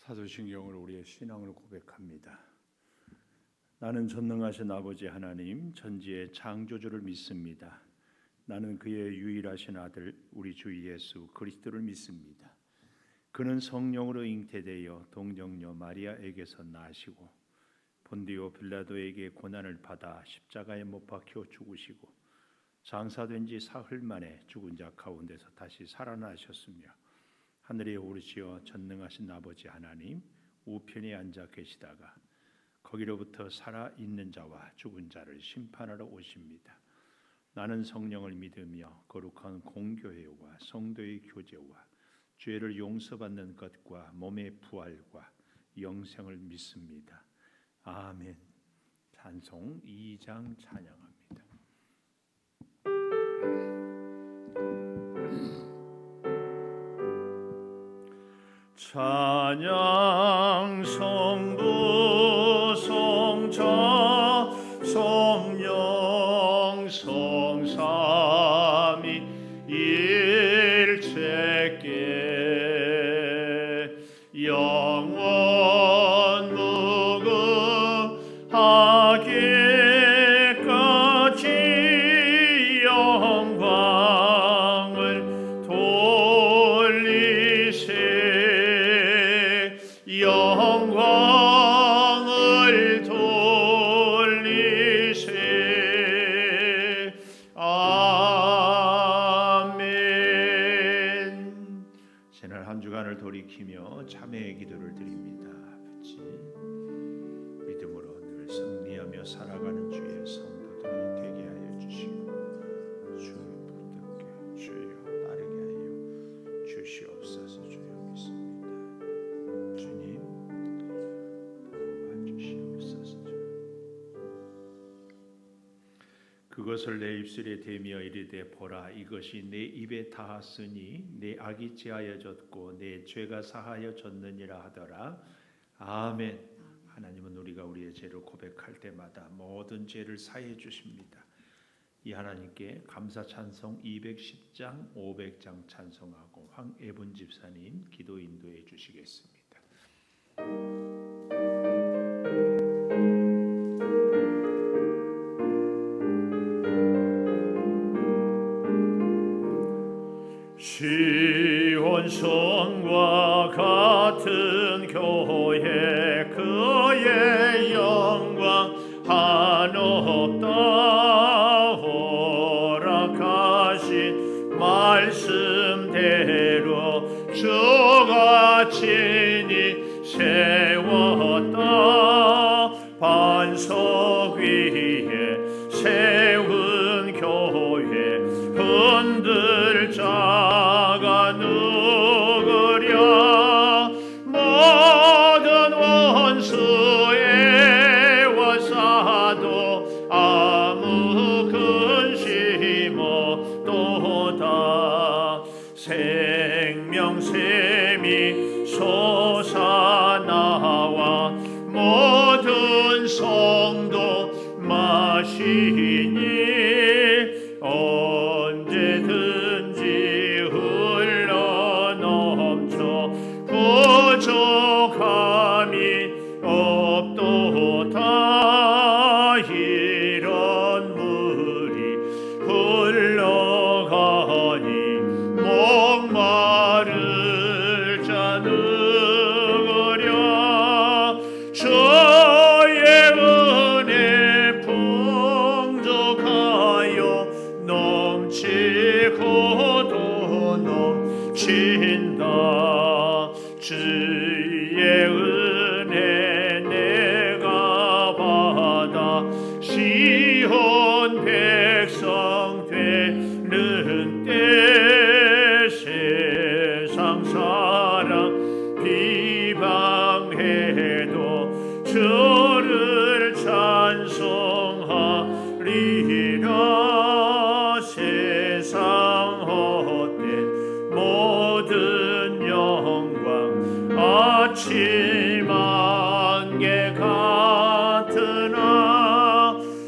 사도신경으로 우리의 신앙을 고백합니다. 나는 전능하신 아버지 하나님 천지의 창조주를 믿습니다. 나는 그의 유일하신 아들 우리 주 예수 그리스도를 믿습니다. 그는 성령으로 잉태되어 동정녀 마리아에게서 나시고 본디오 빌라도에게 고난을 받아 십자가에 못 박혀 죽으시고 장사된 지 사흘 만에 죽은 자 가운데서 다시 살아나셨으며 하늘에 오르시어 전능하신 아버지 하나님 우편에 앉아 계시다가 거기로부터 살아있는 자와 죽은 자를 심판하러 오십니다. 나는 성령을 믿으며 거룩한 공교회와 성도의 교제와 죄를 용서받는 것과 몸의 부활과 영생을 믿습니다. 아멘. 찬송 2장 찬양합니다. 찬양 성부 성자 성령 성삼위 일체께 영원 무궁하기까지 영광을 돌리세 영광을 돌리세 아멘. 지난 한 주간을 돌이키며 참회의 기도를 드립니다. 아버지, 믿음으로 늘 승리하며 살아가는 주의 성도들이 되게 하여 주시고 주의 붙들게 주여 따르게 하여 주시옵소서. 주여 믿습니다. 주님 도와주시옵소서. 그것을 내 입술에 대며 이르되 보라 이것이 내 입에 닿았으니 내 악이 제하여졌고 내 죄가 사하여졌느니라 하더라. 아멘. 하나님은 우리가 우리의 죄를 고백할 때마다 모든 죄를 사해 주십니다. 이 하나님께 감사 찬송 210장 500장 찬송하고 황애분 집사님 기도 인도해 주시겠습니다. 시온성과 같은 교회 그의 영광 한없다 허락하신 말씀대로 주가 친히 세웠다. 반석 위에 세운 교회 흔들 자가 누구랴. 모든 원수에 와사도 아무 근심 없도다. 생명샘이 솟아나와 모든 성도 마시니 언제든지 흘러넘쳐 부족함이 없도다. 이런 물이 흘러가니 목마를 자 누구랴. 주의 은혜 풍족하여 넘치고도 넘친다. 주의 은혜 내가 받아 시온 백성 되는 때 세상 사람 비방해도 주를 찬송하리라. 세상 헛된 모든 영광 아침 안개 같으나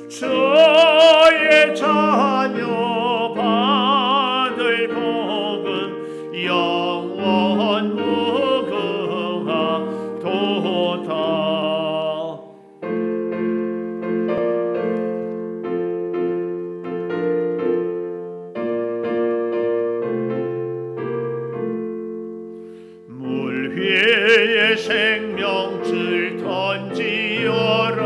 주의 자녀 받을 복은 영원 무궁 생명줄 던지어라.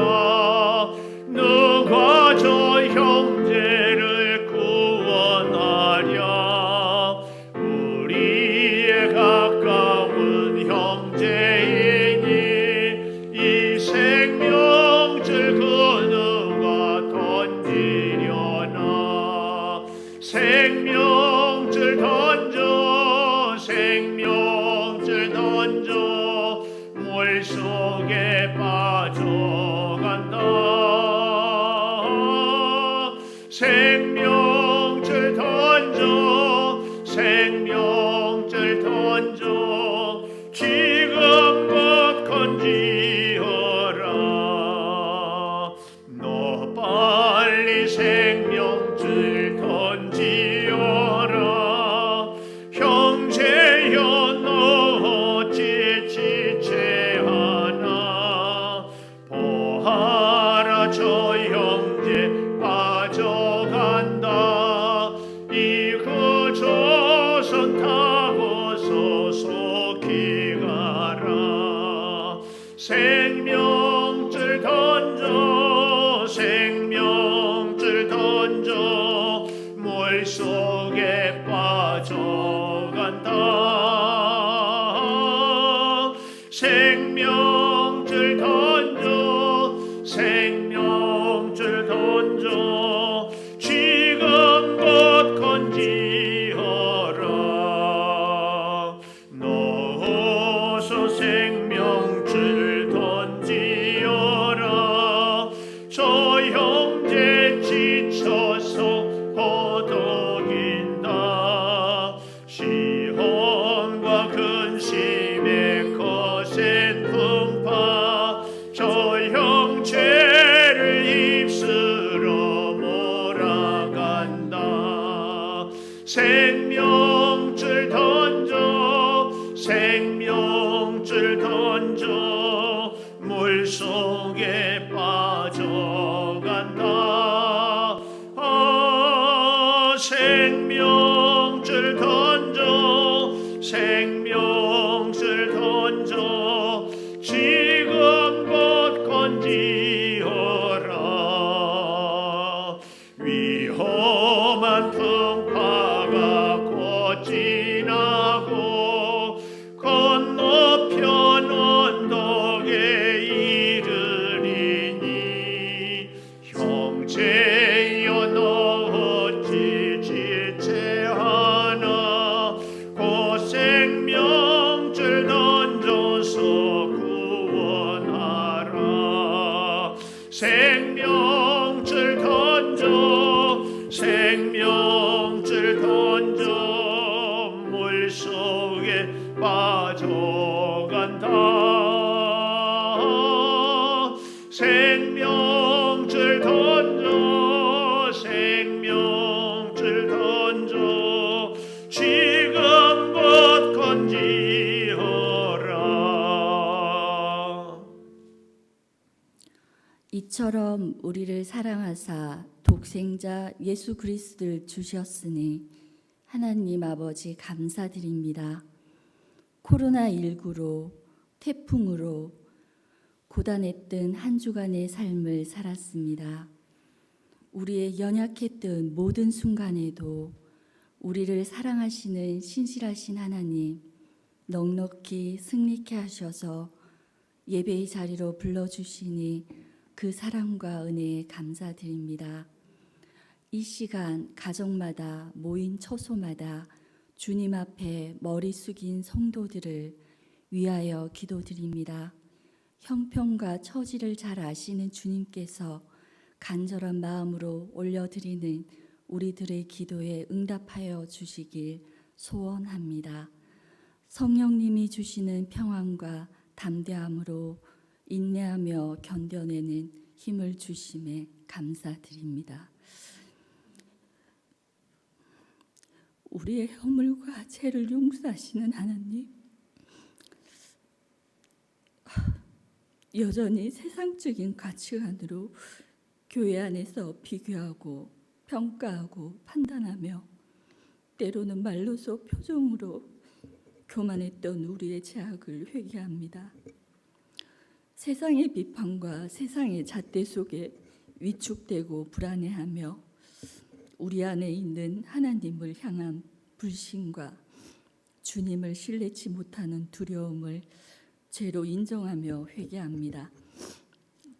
누가 저 형제를 구원하랴. 우리의 가까운 형제이니 이 생명줄 그 누가 던지려나. 생명줄 던져, 생명줄 던져, 물속에 빠져간다. 생명줄 던져, 생명줄 던져, 지금껏 건지어라. 너 빨리 생명줄 던지어라. 형제여 너 어찌 지체하나. 보아라 저 형제 빠져간다. 이그 조선 타고서 속히 가라. 생명줄 던져, 생명줄 던져, 물속에 빠져간다. 생명줄 던져, 생명줄 던져, 지금껏 건지어라. 너 어서 생명줄 던지어라. 저 형제 지쳐서 허덕인다. 시험과 근심의 거센 풍파, 저 형제를 입술어 몰아간다. 생명줄 던져, 생명줄 던져, 물속에 빠져간다. 생명줄 던져, 생명줄 던져, 지금껏 건지어라. 위험한 풍파가 곧 지나고 건너편 언덕에 이르리니. 형제여 너 어찌 지체하나. 곧 생명줄 던져서 구원하라. 생명줄 던져, 생명줄 던져, 물속에 빠져간다. 생명줄 던져, 생명줄 던져, 지금껏 건지어라. 이처럼 우리를 사랑하사 독생자 예수 그리스도를 주셨으니 하나님 아버지 감사드립니다. 코로나19로 태풍으로 고단했던 한 주간의 삶을 살았습니다. 우리의 연약했던 모든 순간에도 우리를 사랑하시는 신실하신 하나님 넉넉히 승리케 하셔서 예배의 자리로 불러주시니 그 사랑과 은혜에 감사드립니다. 이 시간 가정마다 모인 처소마다 주님 앞에 머리 숙인 성도들을 위하여 기도드립니다. 형편과 처지를 잘 아시는 주님께서 간절한 마음으로 올려드리는 우리들의 기도에 응답하여 주시길 소원합니다. 성령님이 주시는 평안과 담대함으로 인내하며 견뎌내는 힘을 주심에 감사드립니다. 우리의 허물과 죄를 용서하시는 하나님, 여전히 세상적인 가치관으로 교회 안에서 비교하고 평가하고 판단하며 때로는 말로서 표정으로 교만했던 우리의 죄악을 회개합니다. 세상의 비판과 세상의 잣대 속에 위축되고 불안해하며 우리 안에 있는 하나님을 향한 불신과 주님을 신뢰치 못하는 두려움을 죄로 인정하며 회개합니다.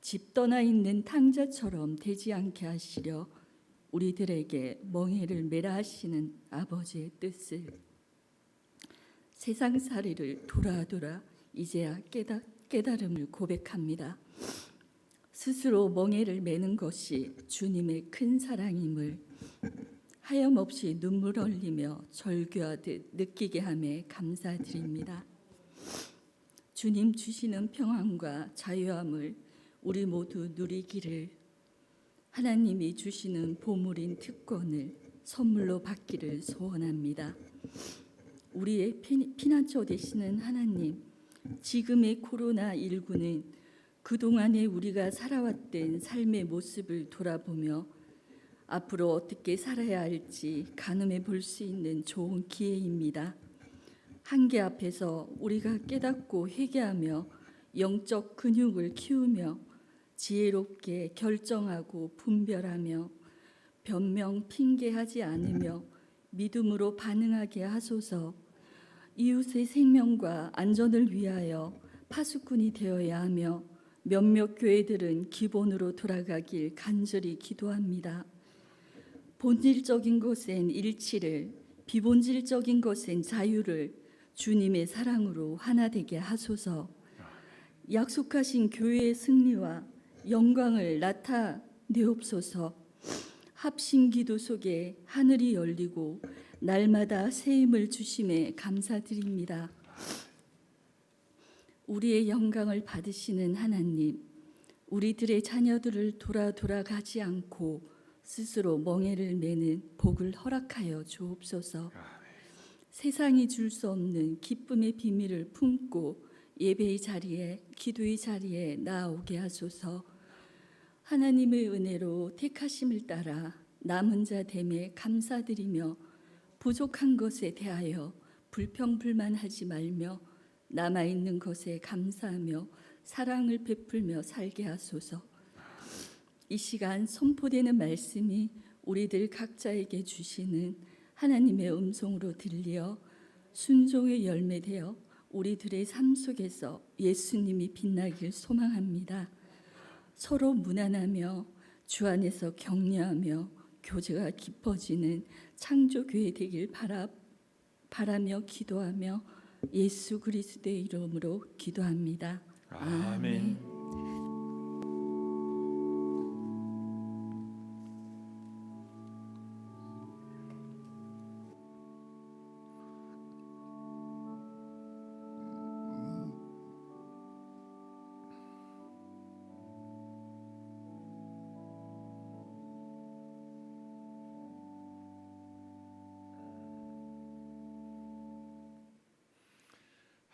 집 떠나 있는 탕자처럼 되지 않게 하시려 우리들에게 멍에를 매라 하시는 아버지의 뜻을 세상살이를 돌아 이제야 깨달음을 고백합니다. 스스로 멍에를 매는 것이 주님의 큰 사랑임을 하염없이 눈물 흘리며 절규하듯 느끼게 함에 감사드립니다. 주님 주시는 평안과 자유함을 우리 모두 누리기를, 하나님이 주시는 보물인 특권을 선물로 받기를 소원합니다. 우리의 피난처 되시는 하나님, 지금의 코로나19는 그동안에 우리가 살아왔던 삶의 모습을 돌아보며 앞으로 어떻게 살아야 할지 가늠해 볼 수 있는 좋은 기회입니다. 한계 앞에서 우리가 깨닫고 회개하며 영적 근육을 키우며 지혜롭게 결정하고 분별하며 변명 핑계하지 않으며 믿음으로 반응하게 하소서. 이웃의 생명과 안전을 위하여 파수꾼이 되어야 하며 몇몇 교회들은 기본으로 돌아가길 간절히 기도합니다. 본질적인 것엔 일치를, 비본질적인 것엔 자유를 주님의 사랑으로 하나 되게 하소서. 약속하신 교회의 승리와 영광을 나타내옵소서. 합심기도 속에 하늘이 열리고 날마다 새 힘을 주심에 감사드립니다. 우리의 영광을 받으시는 하나님, 우리들의 자녀들을 돌아가지 않고 스스로 멍에를 매는 복을 허락하여 주옵소서. 세상이 줄 수 없는 기쁨의 비밀을 품고 예배의 자리에, 기도의 자리에 나아오게 하소서. 하나님의 은혜로 택하심을 따라 남은 자 됨에 감사드리며 부족한 것에 대하여 불평불만하지 말며 남아있는 것에 감사하며 사랑을 베풀며 살게 하소서. 이 시간 선포되는 말씀이 우리들 각자에게 주시는 하나님의 음성으로 들려 순종의 열매되어 우리들의 삶 속에서 예수님이 빛나길 소망합니다. 서로 무난하며 주 안에서 격려하며 교제가 깊어지는 창조교회 되길 바라며 기도하며 예수 그리스도의 이름으로 기도합니다. 아멘.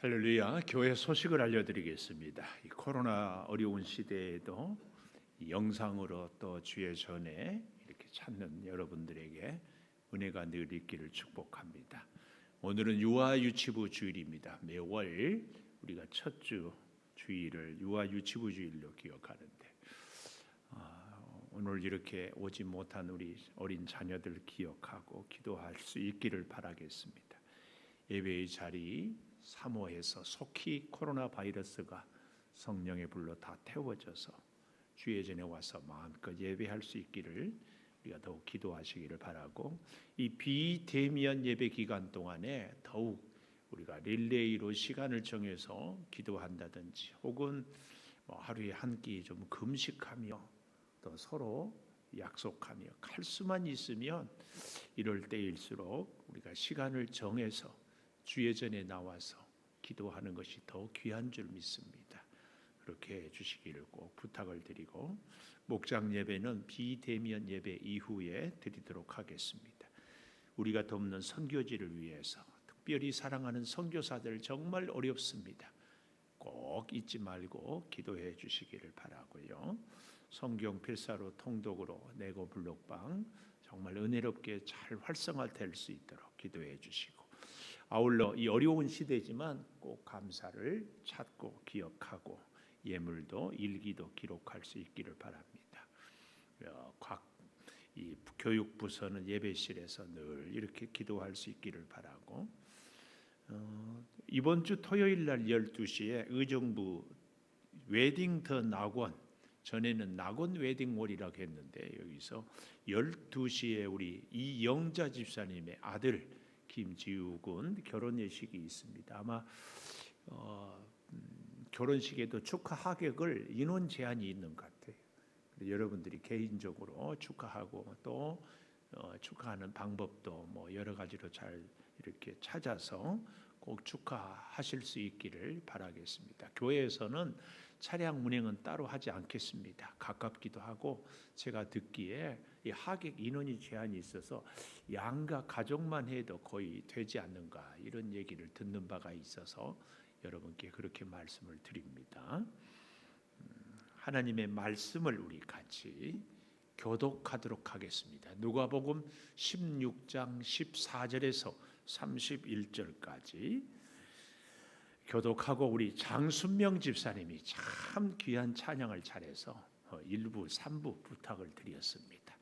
할렐루야. 교회 소식을 알려드리겠습니다. 이 코로나 어려운 시대에도 영상으로 또 주의 전에 이렇게 찾는 여러분들에게 은혜가 늘 있기를 축복합니다. 오늘은 유아유치부 주일입니다. 매월 우리가 첫 주 주일을 유아유치부 주일로 기억하는데 오늘 이렇게 오지 못한 우리 어린 자녀들 기억하고 기도할 수 있기를 바라겠습니다. 예배의 자리 사모해서 속히 코로나 바이러스가 성령의 불로 다 태워져서 주의 전에 와서 마음껏 예배할 수 있기를 우리가 더욱 기도하시기를 바라고, 이 비대면 예배 기간 동안에 더욱 우리가 릴레이로 시간을 정해서 기도한다든지 혹은 하루에 한 끼 좀 금식하며 또 서로 약속하며 갈 수만 있으면 이럴 때일수록 우리가 시간을 정해서 주의 전에 나와서 기도하는 것이 더 귀한 줄 믿습니다. 그렇게 해주시기를 꼭 부탁을 드리고, 목장 예배는 비대면 예배 이후에 드리도록 하겠습니다. 우리가 돕는 선교지를 위해서 특별히 사랑하는 선교사들 정말 어렵습니다. 꼭 잊지 말고 기도해 주시기를 바라고요. 성경 필사로 통독으로 네고 블록방 정말 은혜롭게 잘 활성화될 수 있도록 기도해 주시고, 아울러 이 어려운 시대지만 꼭 감사를 찾고 기억하고 예물도 일기도 기록할 수 있기를 바랍니다. 이 교육부서는 예배실에서 늘 이렇게 기도할 수 있기를 바라고, 이번 주 토요일 날 12시에 의정부 웨딩 더 낙원, 전에는 낙원 웨딩홀이라고 했는데 여기서 12시에 우리 이영자 집사님의 아들 김지우 군 결혼 예식이 있습니다. 아마 결혼식에도 축하 하객을 인원 제한이 있는 것 같아요. 여러분들이 개인적으로 축하하고 또 축하하는 방법도 뭐 여러 가지로 잘 이렇게 찾아서 꼭 축하하실 수 있기를 바라겠습니다. 교회에서는 차량 운행은 따로 하지 않겠습니다. 가깝기도 하고 제가 듣기에 이 하객 인원이 제한이 있어서 양가 가족만 해도 거의 되지 않는가 이런 얘기를 듣는 바가 있어서 여러분께 그렇게 말씀을 드립니다. 하나님의 말씀을 우리 같이 교독하도록 하겠습니다. 누가복음 16장 14절에서 31절까지 교독하고 우리 장순명 집사님이 참 귀한 찬양을 잘해서 1부, 3부 부탁을 드렸습니다.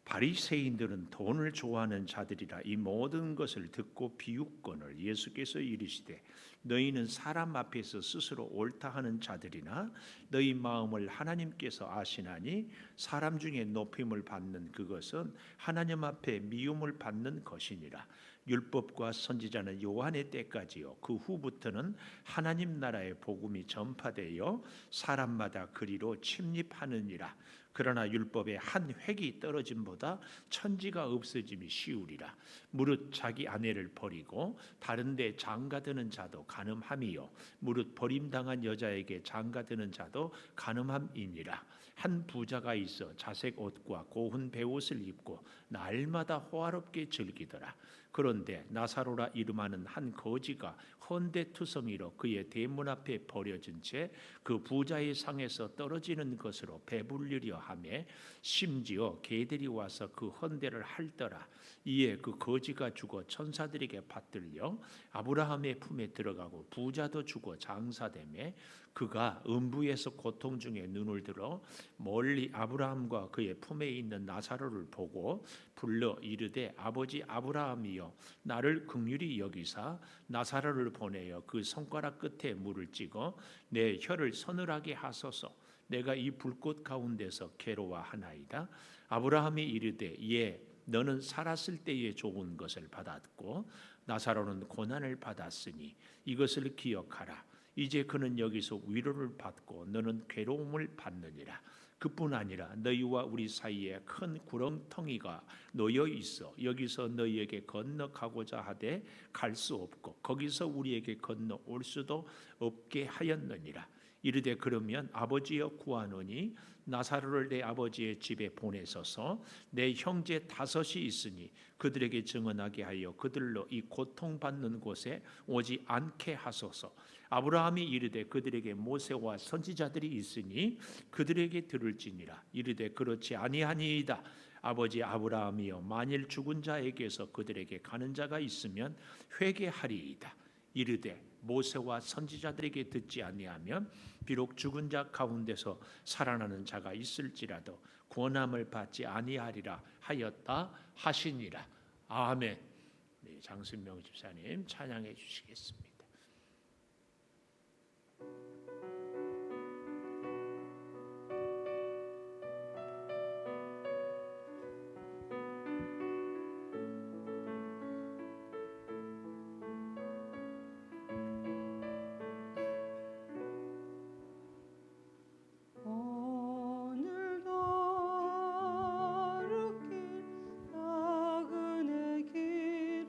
바리새인들은 돈을 좋아하는 자들이라 이 모든 것을 듣고 비웃거늘 예수께서 이르시되 너희는 사람 앞에서 스스로 옳다 하는 자들이나 너희 마음을 하나님께서 아시나니 사람 중에 높임을 받는 그것은 하나님 앞에 미움을 받는 것이니라. 율법과 선지자는 요한의 때까지요 그 후부터는 하나님 나라의 복음이 전파되어 사람마다 그리로 침입하느니라. 그러나 율법의 한 획이 떨어짐보다 천지가 없어짐이 쉬우리라. 무릇 자기 아내를 버리고 다른 데 장가드는 자도 간음함이요 무릇 버림당한 여자에게 장가드는 자도 간음함이니라. 한 부자가 있어 자색 옷과 고운 베옷을 입고 날마다 호화롭게 즐기더라. 그런데 나사로라 이름하는 한 거지가 헌데투성이로 그의 대문 앞에 버려진 채 그 부자의 상에서 떨어지는 것으로 배불리려 하매 심지어 개들이 와서 그 헌데를 핥더라. 이에 그 거지가 죽어 천사들에게 받들려 아브라함의 품에 들어가고 부자도 죽어 장사되매 그가 음부에서 고통 중에 눈을 들어 멀리 아브라함과 그의 품에 있는 나사로를 보고 불러 이르되 아버지 아브라함이여 나를 긍휼히 여기사 나사로를 보내어 그 손가락 끝에 물을 찍어 내 혀를 서늘하게 하소서. 내가 이 불꽃 가운데서 괴로워하나이다. 아브라함이 이르되 예 너는 살았을 때에 좋은 것을 받았고 나사로는 고난을 받았으니 이것을 기억하라. 이제 그는 여기서 위로를 받고 너는 괴로움을 받느니라. 그뿐 아니라 너희와 우리 사이에 큰 구렁텅이가 놓여 있어 여기서 너희에게 건너가고자 하되 갈 수 없고 거기서 우리에게 건너올 수도 없게 하였느니라. 이르되 그러면 아버지여 구하노니 나사로를 내 아버지의 집에 보내소서. 내 형제 5이 있으니 그들에게 증언하게 하여 그들로 이 고통받는 곳에 오지 않게 하소서. 아브라함이 이르되 그들에게 모세와 선지자들이 있으니 그들에게 들을지니라. 이르되 그렇지 아니하니이다. 아버지 아브라함이여 만일 죽은 자에게서 그들에게 가는 자가 있으면 회개하리이다. 이르되 모세와 선지자들에게 듣지 아니하면 비록 죽은 자 가운데서 살아나는 자가 있을지라도 권함을 받지 아니하리라 하였다 하시니라. 아멘. 네, 장순명 집사님 찬양해 주시겠습니다. 나그네 길을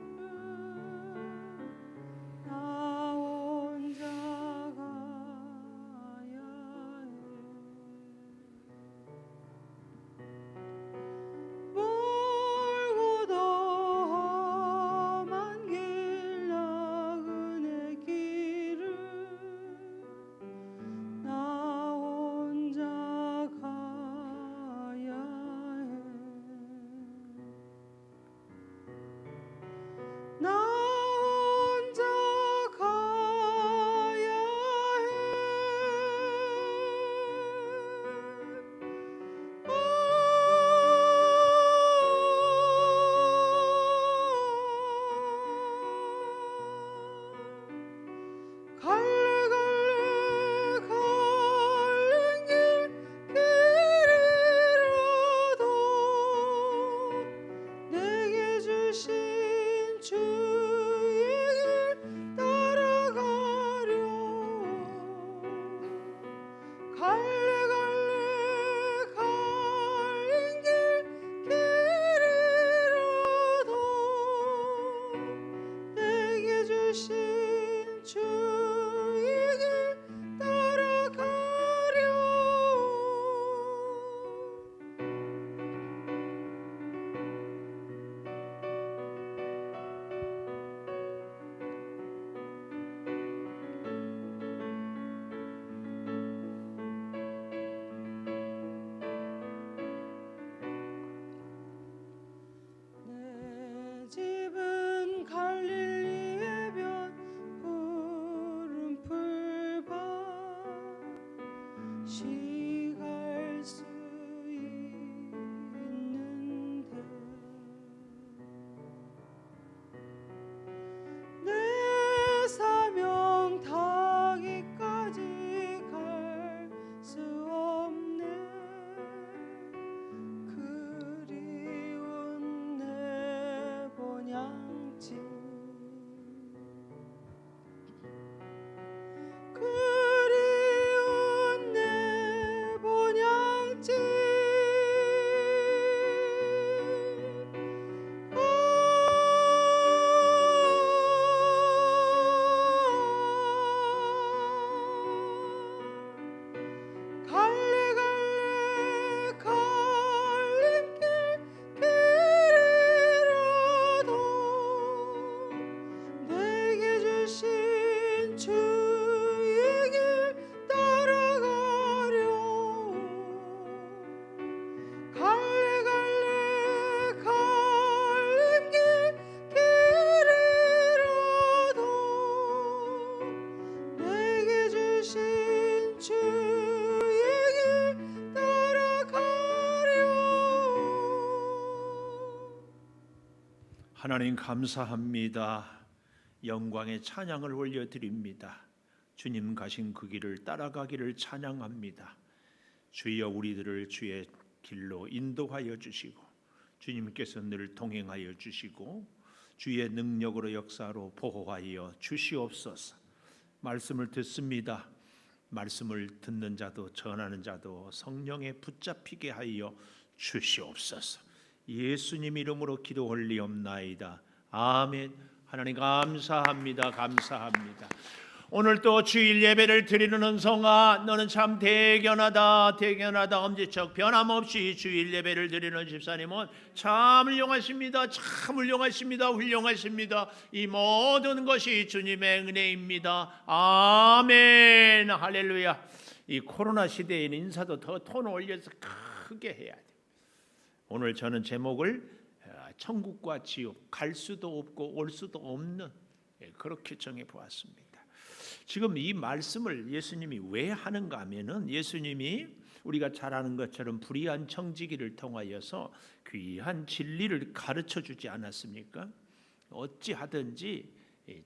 하나님 감사합니다. 영광의 찬양을 올려드립니다. 주님 가신 그 길을 따라가기를 찬양합니다. 주여 우리들을 주의 길로 인도하여 주시고 주님께서 늘 동행하여 주시고 주의 능력으로 역사로 보호하여 주시옵소서. 말씀을 듣습니다. 말씀을 듣는 자도 전하는 자도 성령에 붙잡히게 하여 주시옵소서. 예수님 이름으로 기도 올리옵나이다. 아멘. 하나님 감사합니다. 감사합니다. 오늘 또 주일 예배를 드리는 은성아, 너는 참 대견하다. 대견하다. 엄지척 변함없이 주일 예배를 드리는 집사님은 참 훌륭하십니다. 참 훌륭하십니다. 훌륭하십니다. 이 모든 것이 주님의 은혜입니다. 아멘. 할렐루야. 이 코로나 시대에는 인사도 더 톤을 올려서 크게 해야 돼. 오늘 저는 제목을 천국과 지옥, 갈 수도 없고 올 수도 없는, 그렇게 정해 보았습니다. 지금 이 말씀을 예수님이 왜 하는가 하면은, 예수님이 우리가 잘 아는 것처럼 불의한 청지기를 통하여서 귀한 진리를 가르쳐 주지 않았습니까? 어찌하든지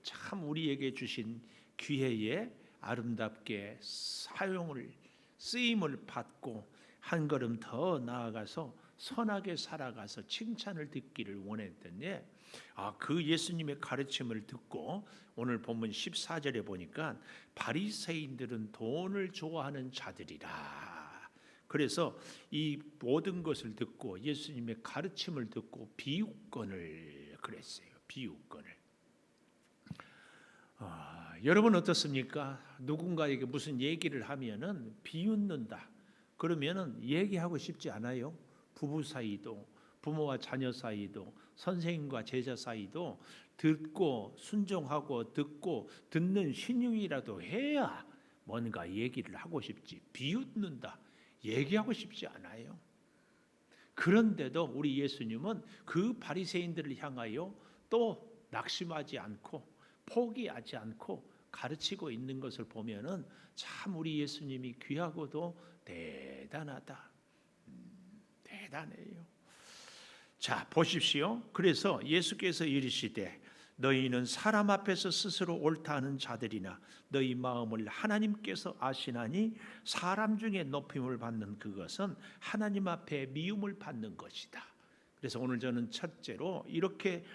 참 우리에게 주신 기회에 아름답게 쓰임을 받고 한 걸음 더 나아가서 선하게 살아가서 칭찬을 듣기를 원했던데, 그 예수님의 가르침을 듣고 오늘 본문 14절에 보니까 바리새인들은 돈을 좋아하는 자들이라. 그래서 이 모든 것을 듣고 예수님의 가르침을 듣고 비웃건을 그랬어요. 비웃건을. 여러분 어떻습니까? 누군가에게 무슨 얘기를 하면은 비웃는다. 그러면은 얘기하고 싶지 않아요. 부부 사이도, 부모와 자녀 사이도, 선생님과 제자 사이도 듣고 순종하고 듣고 듣는 신용이라도 해야 뭔가 얘기를 하고 싶지. 비웃는다. 얘기하고 싶지 않아요. 그런데도 우리 예수님은 그 바리새인들을 향하여 또 낙심하지 않고 포기하지 않고 가르치고 있는 것을 보면은 참 우리 예수님이 귀하고도 대단하다. 대단해요. 자, 보십시오. 그래서 예수께서 이르시되 너희는 사람 앞에서 스스로 옳다 하는 자들이나 너희 마음을 하나님께서 아시나니 사람 중에 높임을 받는 그것은 하나님 앞에 미움을 받는 것이다. 그래서 오늘 저는 첫째로 이렇게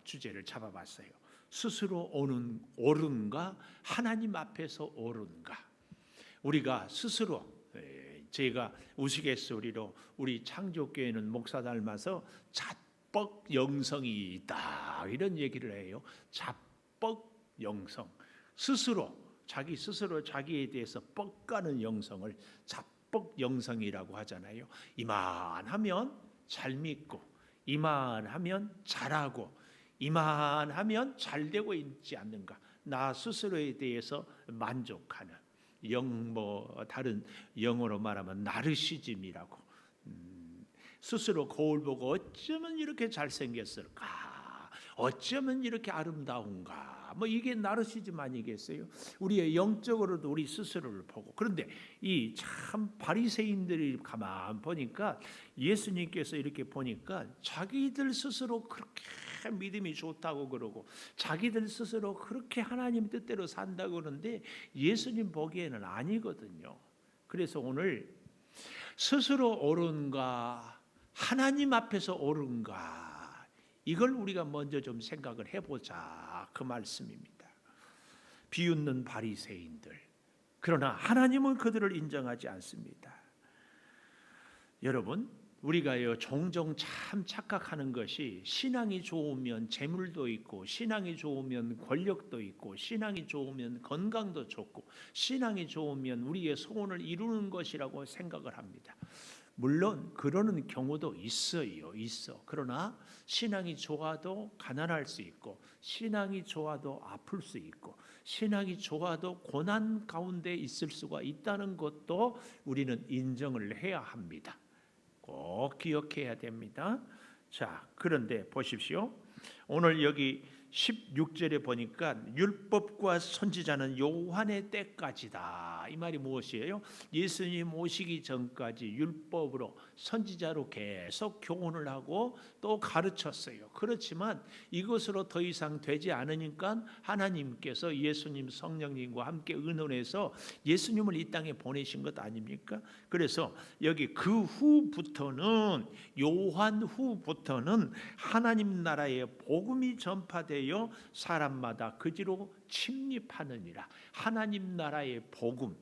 주제를 잡아봤어요. 스스로 옳은가, 하나님 앞에서 옳은가. 우리가 스스로, 제가 우스갯소리로 우리 창조교회는 목사 닮아서 자뻑 영성이 있다 이런 얘기를 해요. 자뻑 영성. 자기 스스로 자기에 대해서 뻑가는 영성을 자뻑 영성이라고 하잖아요. 이만하면 잘 믿고, 이만하면 잘하고, 이만하면 잘 되고 있지 않는가. 나 스스로에 대해서 만족하는, 다른 영어로 말하면 나르시즘이라고. 스스로 거울 보고 어쩌면 이렇게 잘생겼을까, 어쩌면 이렇게 아름다운가, 이게 나르시즘 아니겠어요? 우리의 영적으로도 우리 스스로를 보고. 그런데 이 참 바리새인들이 가만 보니까 예수님께서 이렇게 보니까 자기들 스스로 그렇게 믿음이 좋다고 그러고 자기들 스스로 그렇게 하나님 뜻대로 산다고 그러는데 예수님 보기에는 아니거든요. 그래서 오늘 스스로 옳은가, 하나님 앞에서 옳은가, 이걸 우리가 먼저 좀 생각을 해보자, 그 말씀입니다. 비웃는 바리새인들, 그러나 하나님은 그들을 인정하지 않습니다. 여러분, 우리가요 종종 참 착각하는 것이, 신앙이 좋으면 재물도 있고, 신앙이 좋으면 권력도 있고, 신앙이 좋으면 건강도 좋고, 신앙이 좋으면 우리의 소원을 이루는 것이라고 생각을 합니다. 물론 그러는 경우도 있어요. 그러나 신앙이 좋아도 가난할 수 있고, 신앙이 좋아도 아플 수 있고, 신앙이 좋아도 고난 가운데 있을 수가 있다는 것도 우리는 인정을 해야 합니다. 꼭 기억해야 됩니다. 자, 그런데 보십시오. 오늘 여기 16절에 보니까 율법과 선지자는 요한의 때까지다. 이 말이 무엇이에요? 예수님 오시기 전까지 율법으로 선지자로 계속 교훈을 하고 또 가르쳤어요. 그렇지만 이것으로 더 이상 되지 않으니까 하나님께서 예수님 성령님과 함께 의논해서 예수님을 이 땅에 보내신 것 아닙니까? 그래서 여기 그 후부터는, 요한 후부터는 하나님 나라의 복음이 전파되어 사람마다 그지로 침입하느니라. 하나님 나라의 복음,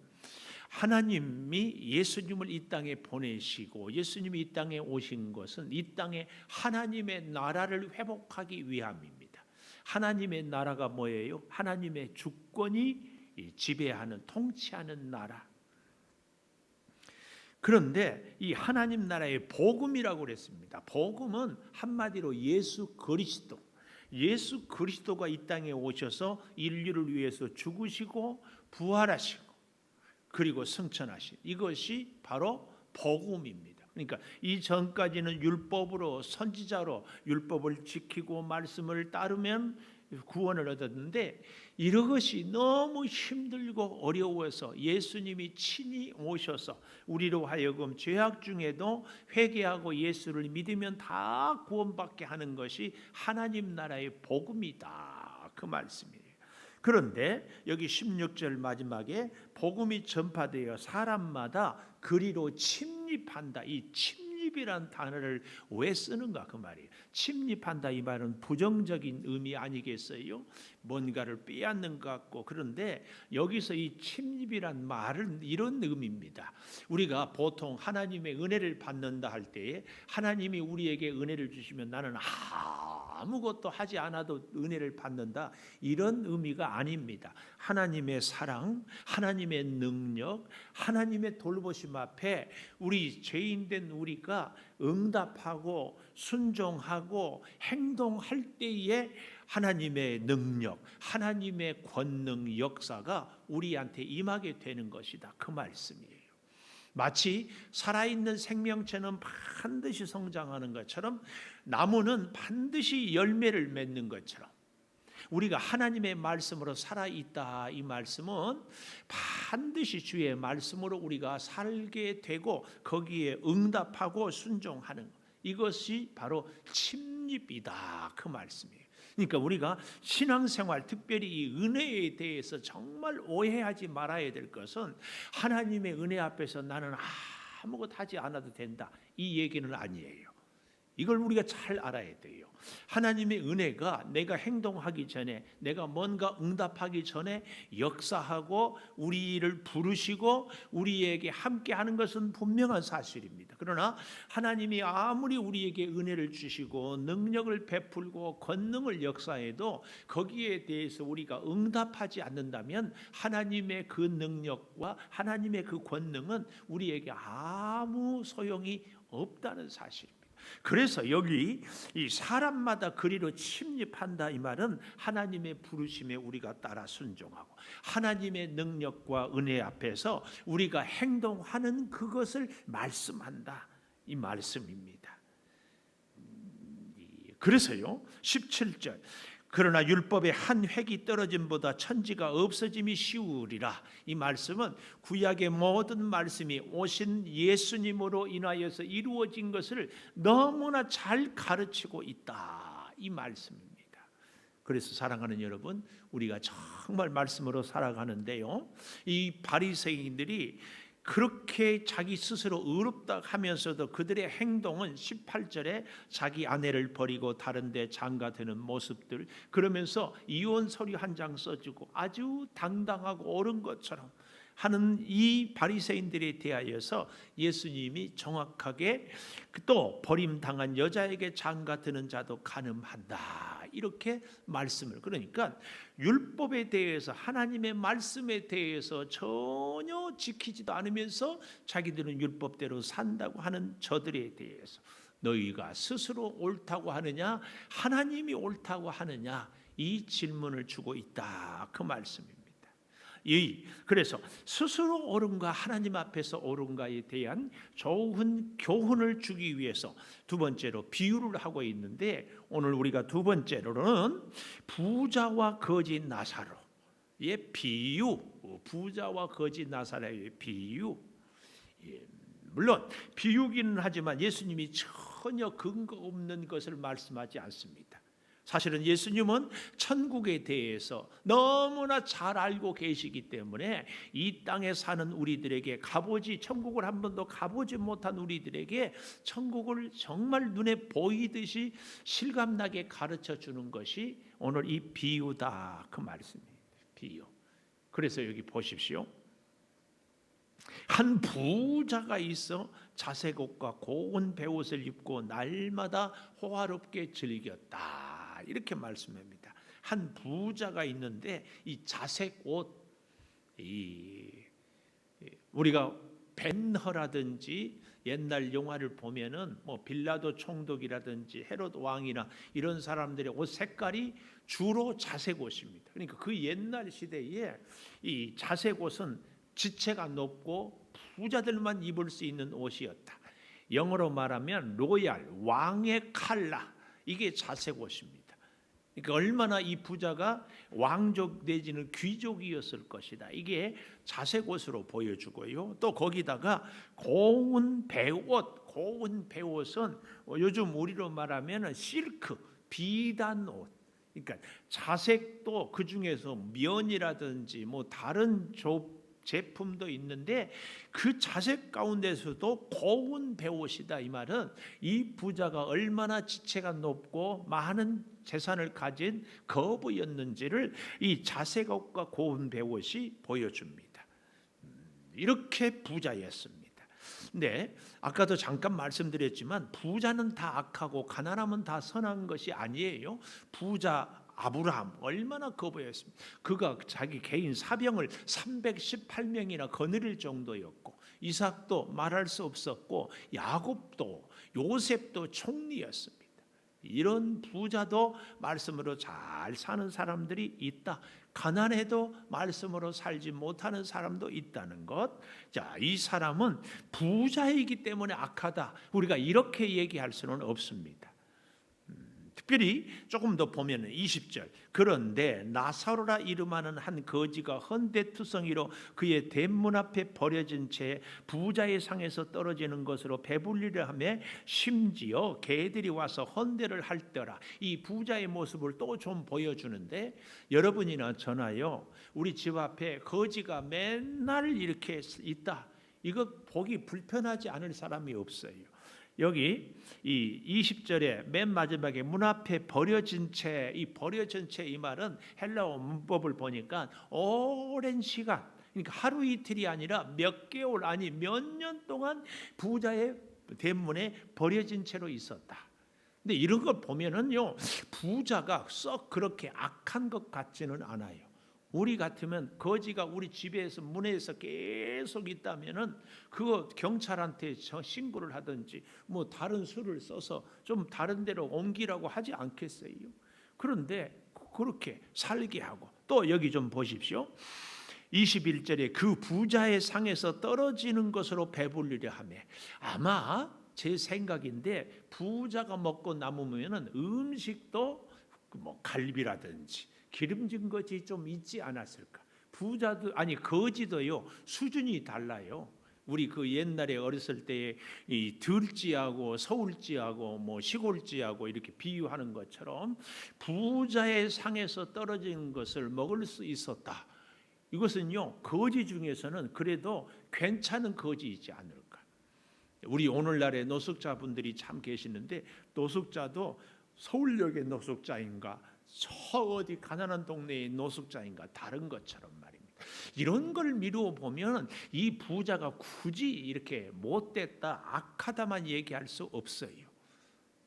하나님이 예수님을 이 땅에 보내시고 예수님이 이 땅에 오신 것은 이 땅에 하나님의 나라를 회복하기 위함입니다. 하나님의 나라가 뭐예요? 하나님의 주권이 지배하는, 통치하는 나라. 그런데 이 하나님 나라의 복음이라고 그랬습니다. 복음은 한마디로 예수 그리스도, 예수 그리스도가 이 땅에 오셔서 인류를 위해서 죽으시고 부활하시고 그리고 승천하신, 이것이 바로 복음입니다. 그러니까 이전까지는 율법으로, 선지자로 율법을 지키고 말씀을 따르면 구원을 얻었는데 이것이 너무 힘들고 어려워서 예수님이 친히 오셔서 우리로 하여금 죄악 중에도 회개하고 예수를 믿으면 다 구원받게 하는 것이 하나님 나라의 복음이다, 그 말씀이에요. 그런데 여기 16절 마지막에 복음이 전파되어 사람마다 그리로 침입한다. 이 침입이란 단어를 왜 쓰는가 그 말이에요. 침입한다 이 말은 부정적인 의미 아니겠어요? 뭔가를 빼앗는 것 같고. 그런데 여기서 이 침입이란 말은 이런 의미입니다. 우리가 보통 하나님의 은혜를 받는다 할 때에 하나님이 우리에게 은혜를 주시면 나는 아무것도 하지 않아도 은혜를 받는다, 이런 의미가 아닙니다. 하나님의 사랑, 하나님의 능력, 하나님의 돌보심 앞에 우리 죄인된 우리가 응답하고 순종하고 행동할 때에 하나님의 능력, 하나님의 권능, 역사가 우리한테 임하게 되는 것이다, 그 말씀이에요. 마치 살아있는 생명체는 반드시 성장하는 것처럼 나무는 반드시 열매를 맺는 것처럼 우리가 하나님의 말씀으로 살아있다, 이 말씀은 반드시 주의 말씀으로 우리가 살게 되고 거기에 응답하고 순종하는 것, 이것이 바로 침입이다, 그 말씀이에요. 그러니까 우리가 신앙생활, 특별히 이 은혜에 대해서 정말 오해하지 말아야 될 것은 하나님의 은혜 앞에서 나는 아무것도 하지 않아도 된다, 이 얘기는 아니에요. 이걸 우리가 잘 알아야 돼요. 하나님의 은혜가 내가 행동하기 전에, 내가 뭔가 응답하기 전에 역사하고 우리를 부르시고 우리에게 함께하는 것은 분명한 사실입니다. 그러나 하나님이 아무리 우리에게 은혜를 주시고 능력을 베풀고 권능을 역사해도 거기에 대해서 우리가 응답하지 않는다면 하나님의 그 능력과 하나님의 그 권능은 우리에게 아무 소용이 없다는 사실입니다. 그래서 여기 이 사람마다 그리로 침입한다 이 말은 하나님의 부르심에 우리가 따라 순종하고 하나님의 능력과 은혜 앞에서 우리가 행동하는 그것을 말씀한다, 이 말씀입니다. 그래서요 17절, 그러나 율법의 한 획이 떨어짐보다 천지가 없어짐이 쉬우리라, 이 말씀은 구약의 모든 말씀이 오신 예수님으로 인하여서 이루어진 것을 너무나 잘 가르치고 있다, 이 말씀입니다. 그래서 사랑하는 여러분, 우리가 정말 말씀으로 살아가는데요, 이 바리새인들이 그렇게 자기 스스로 의롭다 하면서도 그들의 행동은 18절에 자기 아내를 버리고 다른 데 장가드는 모습들, 그러면서 이혼 서류 한 장 써주고 아주 당당하고 옳은 것처럼 하는 이 바리새인들에 대하여서 예수님이 정확하게 또 버림당한 여자에게 장가드는 자도 간음한다, 이렇게 말씀을, 그러니까 율법에 대해서, 하나님의 말씀에 대해서 전혀 지키지도 않으면서 자기들은 율법대로 산다고 하는 저들에 대해서 너희가 스스로 옳다고 하느냐 하나님이 옳다고 하느냐, 이 질문을 주고 있다, 그 말씀입니다. 그래서 스스로 옳은가 하나님 앞에서 옳은가에 대한 좋은 교훈을 주기 위해서 두 번째로 비유를 하고 있는데, 오늘 우리가 두 번째로는 부자와 거지 나사로의 비유, 부자와 거지 나사로의 비유. 물론 비유기는 하지만 예수님이 전혀 근거 없는 것을 말씀하지 않습니다. 사실은 예수님은 천국에 대해서 너무나 잘 알고 계시기 때문에 이 땅에 사는 우리들에게 천국을 한 번도 가보지 못한 우리들에게 천국을 정말 눈에 보이듯이 실감나게 가르쳐 주는 것이 오늘 이 비유다, 그 말씀입니다. 비유. 그래서 여기 보십시오. 한 부자가 있어 자색 옷과 고운 베옷을 입고 날마다 호화롭게 즐겼다, 이렇게 말씀합니다. 한 부자가 있는데 이 자색 옷, 우리가 벤허라든지 옛날 영화를 보면은 뭐 빌라도 총독이라든지 헤롯 왕이나 이런 사람들의 옷 색깔이 주로 자색 옷입니다. 그러니까 그 옛날 시대에 이 자색 옷은 지체가 높고 부자들만 입을 수 있는 옷이었다. 영어로 말하면 로얄, 왕의 칼라, 이게 자색 옷입니다. 그러니까 얼마나 이 부자가 왕족 내지는 귀족이었을 것이다, 이게 자색 옷으로 보여주고요. 또 거기다가 고운 배옷, 고운 배옷은 요즘 우리로 말하면 실크, 비단 옷. 그러니까 자색도 그 중에서 면이라든지 뭐 다른 제품도 있는데 그 자색 가운데서도 고운 배옷이다, 이 말은 이 부자가 얼마나 지체가 높고 많은 재산을 가진 거부였는지를 이 자색 옷과 고운 배옷이 보여줍니다. 이렇게 부자였습니다. 근데 아까도 잠깐 말씀드렸지만 부자는 다 악하고 가난하면 다 선한 것이 아니에요. 부자 아브라함 얼마나 거부했습니까? 그가 자기 개인 사병을 318명이나 거느릴 정도였고, 이삭도 말할 수 없었고, 야곱도 요셉도 총리였습니다. 이런 부자도 말씀으로 잘 사는 사람들이 있다. 가난해도 말씀으로 살지 못하는 사람도 있다는 것. 자, 이 사람은 부자이기 때문에 악하다, 우리가 이렇게 얘기할 수는 없습니다. 특별히 조금 더 보면 20절, 그런데 나사로라 이름하는 한 거지가 헌데투성이로 그의 대문 앞에 버려진 채 부자의 상에서 떨어지는 것으로 배불리려 하며 심지어 개들이 와서 헌데를 할더라. 이 부자의 모습을 또 좀 보여주는데, 여러분이나 저나요, 우리 집 앞에 거지가 맨날 이렇게 있다, 이거 보기 불편하지 않을 사람이 없어요. 여기 이 20절에 맨 마지막에 문 앞에 버려진 채, 이 버려진 채, 이 말은 헬라어 문법을 보니까 오랜 시간, 그러니까 하루 이틀이 아니라 몇 개월, 아니 몇 년 동안 부자의 대문에 버려진 채로 있었다. 근데 이런 걸 보면은요, 부자가 썩 그렇게 악한 것 같지는 않아요. 우리 같으면 거지가 우리 집에서 문에서 계속 있다면은 그거 경찰한테 신고를 하든지 뭐 다른 수를 써서 좀 다른 데로 옮기라고 하지 않겠어요? 그런데 그렇게 살게 하고, 또 여기 좀 보십시오. 21절에 그 부자의 상에서 떨어지는 것으로 배불리려 하며, 아마 제 생각인데 부자가 먹고 남으면은 음식도 뭐 갈비라든지 기름진 것이 좀 있지 않았을까? 부자도 아니 거지도요 수준이 달라요. 우리 그 옛날에 어렸을 때 이 들쥐하고 서울쥐하고 뭐 시골쥐하고 이렇게 비유하는 것처럼 부자의 상에서 떨어진 것을 먹을 수 있었다. 이것은요 거지 중에서는 그래도 괜찮은 거지이지 않을까? 우리 오늘날의 노숙자분들이 참 계시는데, 노숙자도 서울역의 노숙자인가 저 어디 가난한 동네의 노숙자인가 다른 것처럼 말입니다. 이런 걸 미루어 보면 이 부자가 굳이 이렇게 못됐다, 악하다만 얘기할 수 없어요.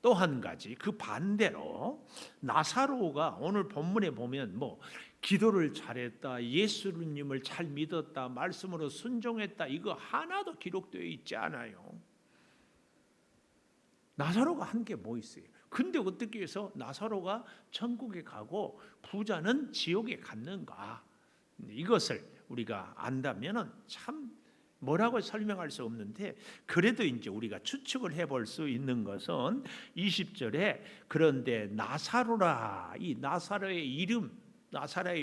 또 한 가지, 그 반대로 나사로가 오늘 본문에 보면 뭐 기도를 잘했다, 예수님을 잘 믿었다, 말씀으로 순종했다, 이거 하나도 기록되어 있지 않아요. 나사로가 한 게 뭐 있어요? 근데 어떻게 해서 나사로가 천국에 가고 부자는 지옥에 갔는가? 이것을 우리가 안다면은 참 뭐라고 설명할 수 없는데, 그래도 이제 우리가 추측을 해볼 수 있는 것은 20절에 그런데 나사로라, 이 나사로의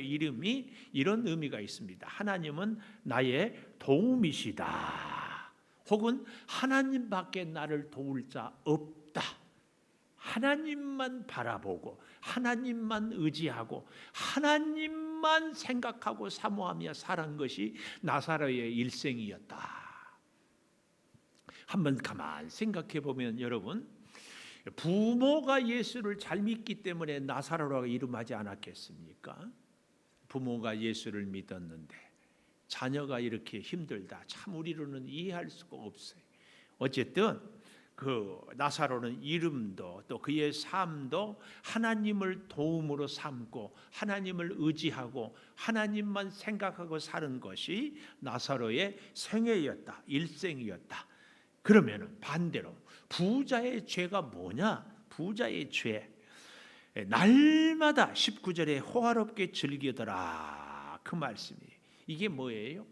이름이 이런 의미가 있습니다. 하나님은 나의 도움이시다, 혹은 하나님밖에 나를 도울 자 없다. 하나님만 바라보고 하나님만 의지하고 하나님만 생각하고 사모하며 살은 것이 나사로의 일생이었다. 한번 가만 생각해 보면 여러분, 부모가 예수를 잘 믿기 때문에 나사로라고 이름하지 않았겠습니까? 부모가 예수를 믿었는데 자녀가 이렇게 힘들다, 참 우리로는 이해할 수가 없어요. 어쨌든 그 나사로는 이름도 또 그의 삶도 하나님을 도움으로 삼고 하나님을 의지하고 하나님만 생각하고 사는 것이 나사로의 생애였다, 일생이었다. 그러면 반대로 부자의 죄가 뭐냐? 부자의 죄, 날마다 19절에 호화롭게 즐기더라, 그 말씀이 이게 뭐예요?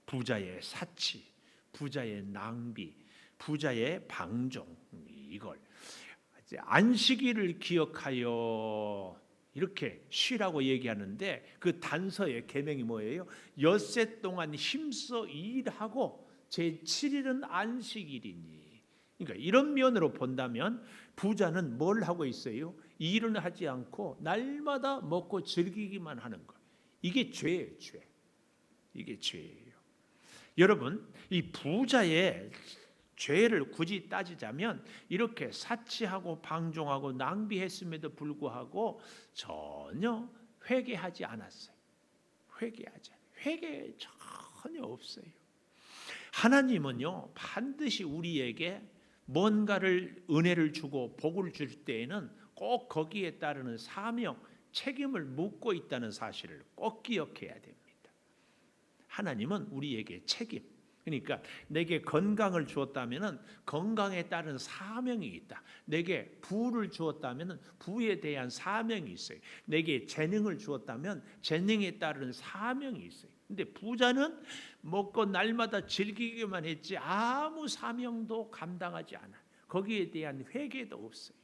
부자의 사치, 부자의 낭비, 부자의 방종, 이걸 안식일을 기억하여 이렇게 쉬라고 얘기하는데 그 단서의 계명이 뭐예요? 엿새 동안 힘써 일하고 제7일은 안식일이니. 그러니까 이런 면으로 본다면 부자는 뭘 하고 있어요? 일은 하지 않고 날마다 먹고 즐기기만 하는 것. 이게 죄예요, 죄. 이게 죄예요. 여러분, 이 부자의 죄를 굳이 따지자면 이렇게 사치하고 방종하고 낭비했음에도 불구하고 전혀 회개하지 않았어요. 회개 전혀 없어요. 하나님은요, 반드시 우리에게 뭔가를 은혜를 주고 복을 줄 때에는 꼭 거기에 따르는 사명, 책임을 묻고 있다는 사실을 꼭 기억해야 됩니다. 하나님은 우리에게 책임, 그러니까 내게 건강을 주었다면 건강에 따른 사명이 있다. 내게 부를 주었다면 부에 대한 사명이 있어요. 내게 재능을 주었다면 재능에 따른 사명이 있어요. 근데 부자는 먹고 날마다 즐기기만 했지 아무 사명도 감당하지 않아. 거기에 대한 회개도 없어요.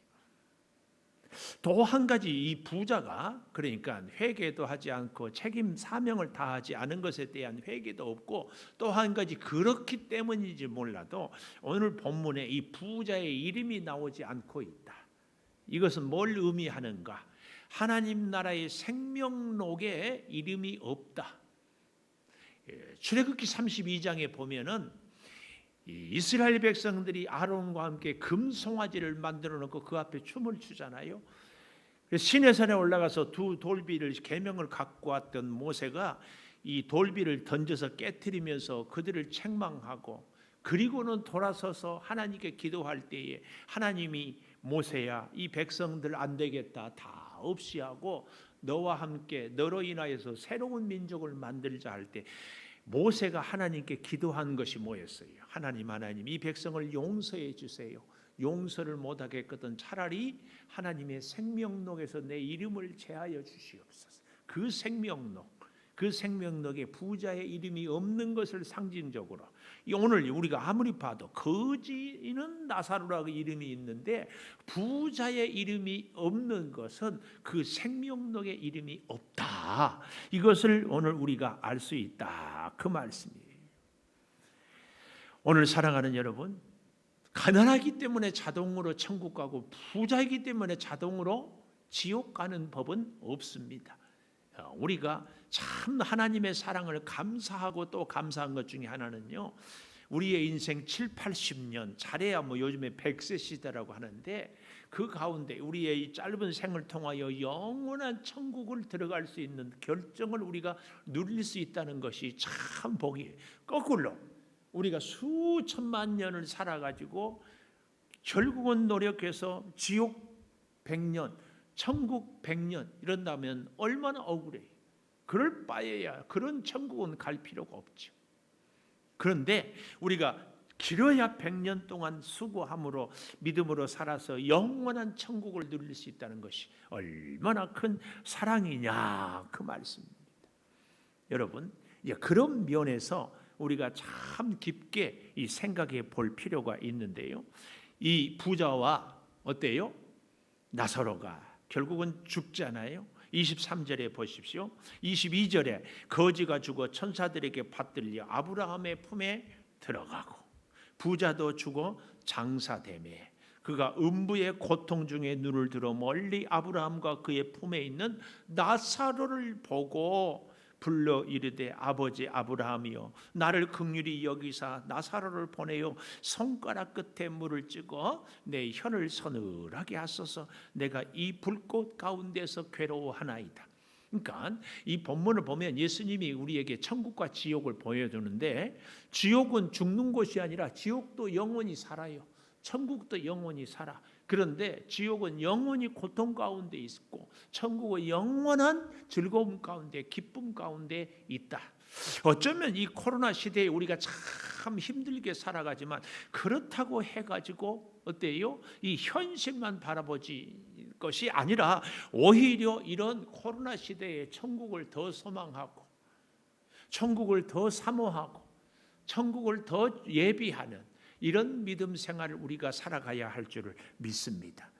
또 한 가지, 이 부자가 그러니까 회개도 하지 않고 책임 사명을 다하지 않은 것에 대한 회개도 없고, 또 한 가지 그렇기 때문인지 몰라도 오늘 본문에 이 부자의 이름이 나오지 않고 있다. 이것은 뭘 의미하는가? 하나님 나라의 생명록에 이름이 없다. 출애굽기 32장에 보면은 이스라엘 백성들이 아론과 함께 금송아지를 만들어 놓고 그 앞에 춤을 추잖아요. 시내산에 올라가서 두 돌비를 계명을 갖고 왔던 모세가 이 돌비를 던져서 깨트리면서 그들을 책망하고, 그리고는 돌아서서 하나님께 기도할 때에 하나님이 모세야, 이 백성들 안 되겠다, 다 없이 하고 너와 함께 너로 인하여서 새로운 민족을 만들자 할 때 모세가 하나님께 기도한 것이 뭐였어요? 하나님 이 백성을 용서해 주세요. 용서를 못하겠거든 차라리 하나님의 생명록에서 내 이름을 제하여 주시옵소서. 그 생명록에 부자의 이름이 없는 것을 상징적으로, 오늘 우리가 아무리 봐도 거지는 나사로라고 이름이 있는데 부자의 이름이 없는 것은 그 생명록에 이름이 없다. 이것을 오늘 우리가 알 수 있다, 그 말씀이에요. 오늘 사랑하는 여러분, 가난하기 때문에 자동으로 천국 가고 부자이기 때문에 자동으로 지옥 가는 법은 없습니다. 우리가 참 하나님의 사랑을 감사하고 또 감사한 것 중에 하나는요, 우리의 인생 7, 80년, 잘해야 요즘에 100세 시대라고 하는데 그 가운데 우리의 이 짧은 생을 통하여 영원한 천국을 들어갈 수 있는 결정을 우리가 누릴 수 있다는 것이 참 복이에요. 거꾸로 우리가 수천만 년을 살아가지고 결국은 노력해서 지옥 100년, 천국 100년 이런다면 얼마나 억울해요. 그럴 바에야 그런 천국은 갈 필요가 없죠. 그런데 우리가 길어야 100년 동안 수고함으로 믿음으로 살아서 영원한 천국을 누릴 수 있다는 것이 얼마나 큰 사랑이냐, 그 말씀입니다. 여러분, 그런 면에서 우리가 참 깊게 이 생각해 볼 필요가 있는데요. 이 부자와 어때요? 나사로가 결국은 죽잖아요. 23절에 보십시오. 22절에 거지가 죽어 천사들에게 받들려 아브라함의 품에 들어가고 부자도 죽어 장사되매 그가 음부의 고통 중에 눈을 들어 멀리 아브라함과 그의 품에 있는 나사로를 보고 불러 이르되 아버지 아브라함이여 나를 긍휼히 여기사 나사로를 보내어 손가락 끝에 물을 찍어 내 혀를 서늘하게 하소서 내가 이 불꽃 가운데서 괴로워하나이다. 그러니까 이 본문을 보면 예수님이 우리에게 천국과 지옥을 보여주는데 지옥은 죽는 곳이 아니라 지옥도 영원히 살아요. 천국도 영원히 살아. 그런데 지옥은 영원히 고통 가운데 있고 천국은 영원한 즐거움 가운데 기쁨 가운데 있다. 어쩌면 이 코로나 시대에 우리가 참 힘들게 살아가지만 그렇다고 해가지고 어때요? 이 현실만 바라보지 것이 아니라 오히려 이런 코로나 시대에 천국을 더 소망하고 천국을 더 사모하고 천국을 더 예비하는 이런 믿음 생활을 우리가 살아가야 할 줄을 믿습니다.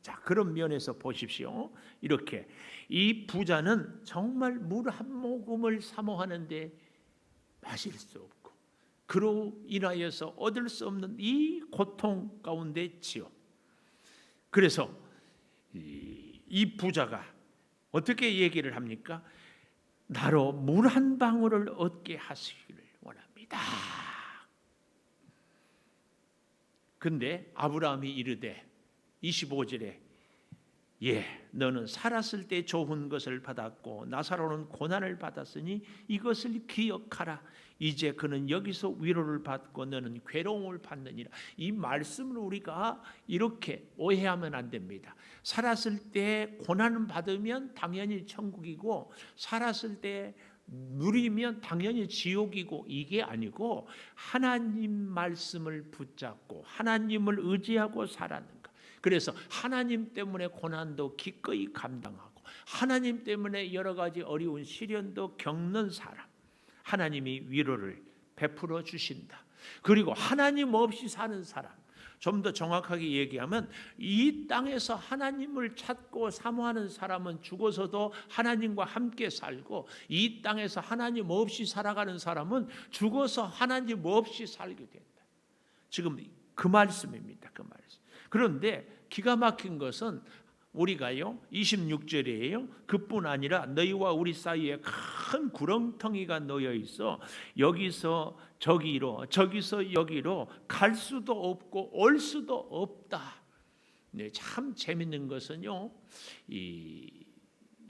자, 그런 면에서 보십시오. 이렇게 이 부자는 정말 물 한 모금을 사모하는데 마실 수 없고 그로 인하여서 얻을 수 없는 이 고통 가운데 지옥. 그래서 이 부자가 어떻게 얘기를 합니까? 나로 물 한 방울을 얻게 하시기를 원합니다. 근데 아브라함이 이르되 25절에 너는 살았을 때 좋은 것을 받았고 나사로는 고난을 받았으니 이것을 기억하라. 이제 그는 여기서 위로를 받고 너는 괴로움을 받느니라. 이 말씀을 우리가 이렇게 오해하면 안 됩니다. 살았을 때 고난을 받으면 당연히 천국이고 살았을 때 누리면 당연히 지옥이고 이게 아니고 하나님 말씀을 붙잡고 하나님을 의지하고 살아가는 것. 그래서 하나님 때문에 고난도 기꺼이 감당하고 하나님 때문에 여러 가지 어려운 시련도 겪는 사람, 하나님이 위로를 베풀어 주신다. 그리고 하나님 없이 사는 사람, 좀 더 정확하게 얘기하면 이 땅에서 하나님을 찾고 사모하는 사람은 죽어서도 하나님과 함께 살고 이 땅에서 하나님 없이 살아가는 사람은 죽어서 하나님 없이 살게 된다. 지금 그 말씀입니다. 그 말씀. 그런데 기가 막힌 것은 우리가요 26절이에요. 그뿐 아니라 너희와 우리 사이에 큰 구렁텅이가 놓여 있어 여기서 저기로 저기서 여기로 갈 수도 없고 올 수도 없다. 네, 참 재밌는 것은요 이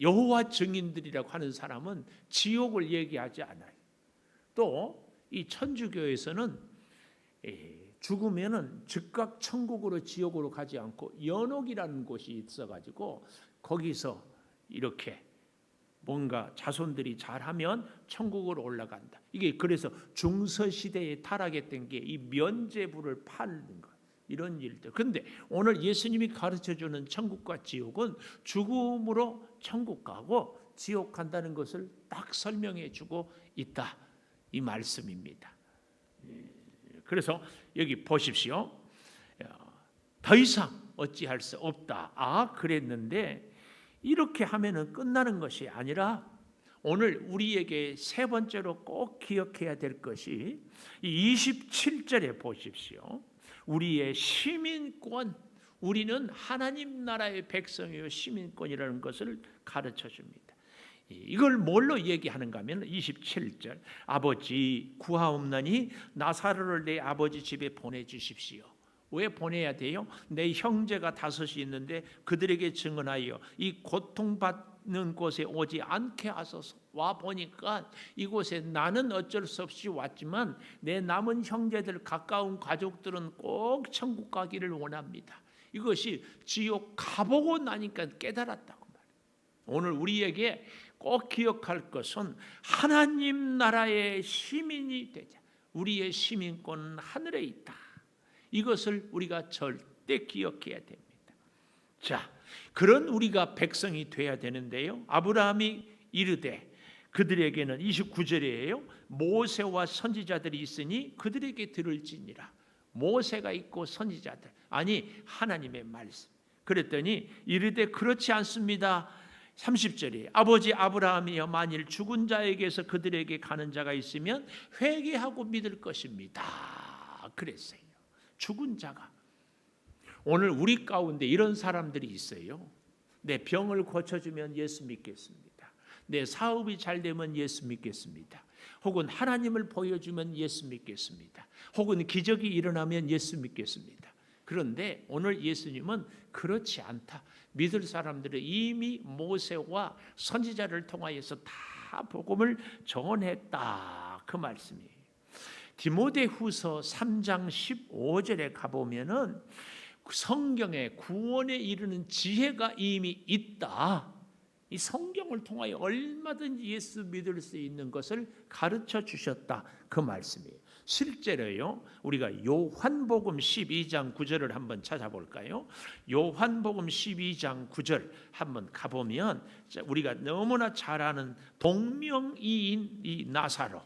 여호와 증인들이라고 하는 사람은 지옥을 얘기하지 않아요. 또 이 천주교에서는 죽으면은 즉각 천국으로 지옥으로 가지 않고 연옥이라는 곳이 있어가지고 거기서 이렇게 뭔가 자손들이 잘하면 천국으로 올라간다. 이게 그래서 중서 시대에 타락했던 게 이 면죄부를 파는 것 이런 일들. 그런데 오늘 예수님이 가르쳐주는 천국과 지옥은 죽음으로 천국 가고 지옥 간다는 것을 딱 설명해주고 있다 이 말씀입니다. 그래서 여기 보십시오. 더 이상 어찌할 수 없다. 그랬는데 이렇게 하면은 끝나는 것이 아니라 오늘 우리에게 세 번째로 꼭 기억해야 될 것이 27절에 보십시오. 우리의 시민권, 우리는 하나님 나라의 백성이요 시민권이라는 것을 가르쳐 줍니다. 이걸 뭘로 얘기하는가 하면 27절 아버지 구하옵나니 나사로를 내 아버지 집에 보내주십시오. 왜 보내야 돼요? 내 형제가 5이 있는데 그들에게 증언하여 이 고통받는 곳에 오지 않게 하소서. 와 보니까 이곳에 나는 어쩔 수 없이 왔지만 내 남은 형제들 가까운 가족들은 꼭 천국 가기를 원합니다. 이것이 지옥 가보고 나니까 깨달았다고 말해요. 오늘 우리에게 꼭 기억할 것은 하나님 나라의 시민이 되자. 우리의 시민권은 하늘에 있다. 이것을 우리가 절대 기억해야 됩니다. 자, 그런 우리가 백성이 돼야 되는데요. 아브라함이 이르되 그들에게는 29절이에요. 모세와 선지자들이 있으니 그들에게 들을지니라. 모세가 있고 선지자들, 아니 하나님의 말씀. 그랬더니 이르되 그렇지 않습니다. 30절이 아버지 아브라함이여 만일 죽은 자에게서 그들에게 가는 자가 있으면 회개하고 믿을 것입니다. 그랬어요. 죽은 자가. 오늘 우리 가운데 이런 사람들이 있어요. 내 병을 고쳐주면 예수 믿겠습니다. 내 사업이 잘 되면 예수 믿겠습니다. 혹은 하나님을 보여주면 예수 믿겠습니다. 혹은 기적이 일어나면 예수 믿겠습니다. 그런데 오늘 예수님은 그렇지 않다. 믿을 사람들은 이미 모세와 선지자를 통하여서 다 복음을 전했다. 그 말씀이에요. 디모데후서 3장 15절에 가보면은 성경에 구원에 이르는 지혜가 이미 있다. 이 성경을 통하여 얼마든지 예수 믿을 수 있는 것을 가르쳐 주셨다. 그 말씀이에요. 실제로요. 우리가 요한복음 12장 9절을 한번 찾아볼까요? 요한복음 12장 9절 한번 가보면 우리가 너무나 잘 아는 동명이인 이 나사로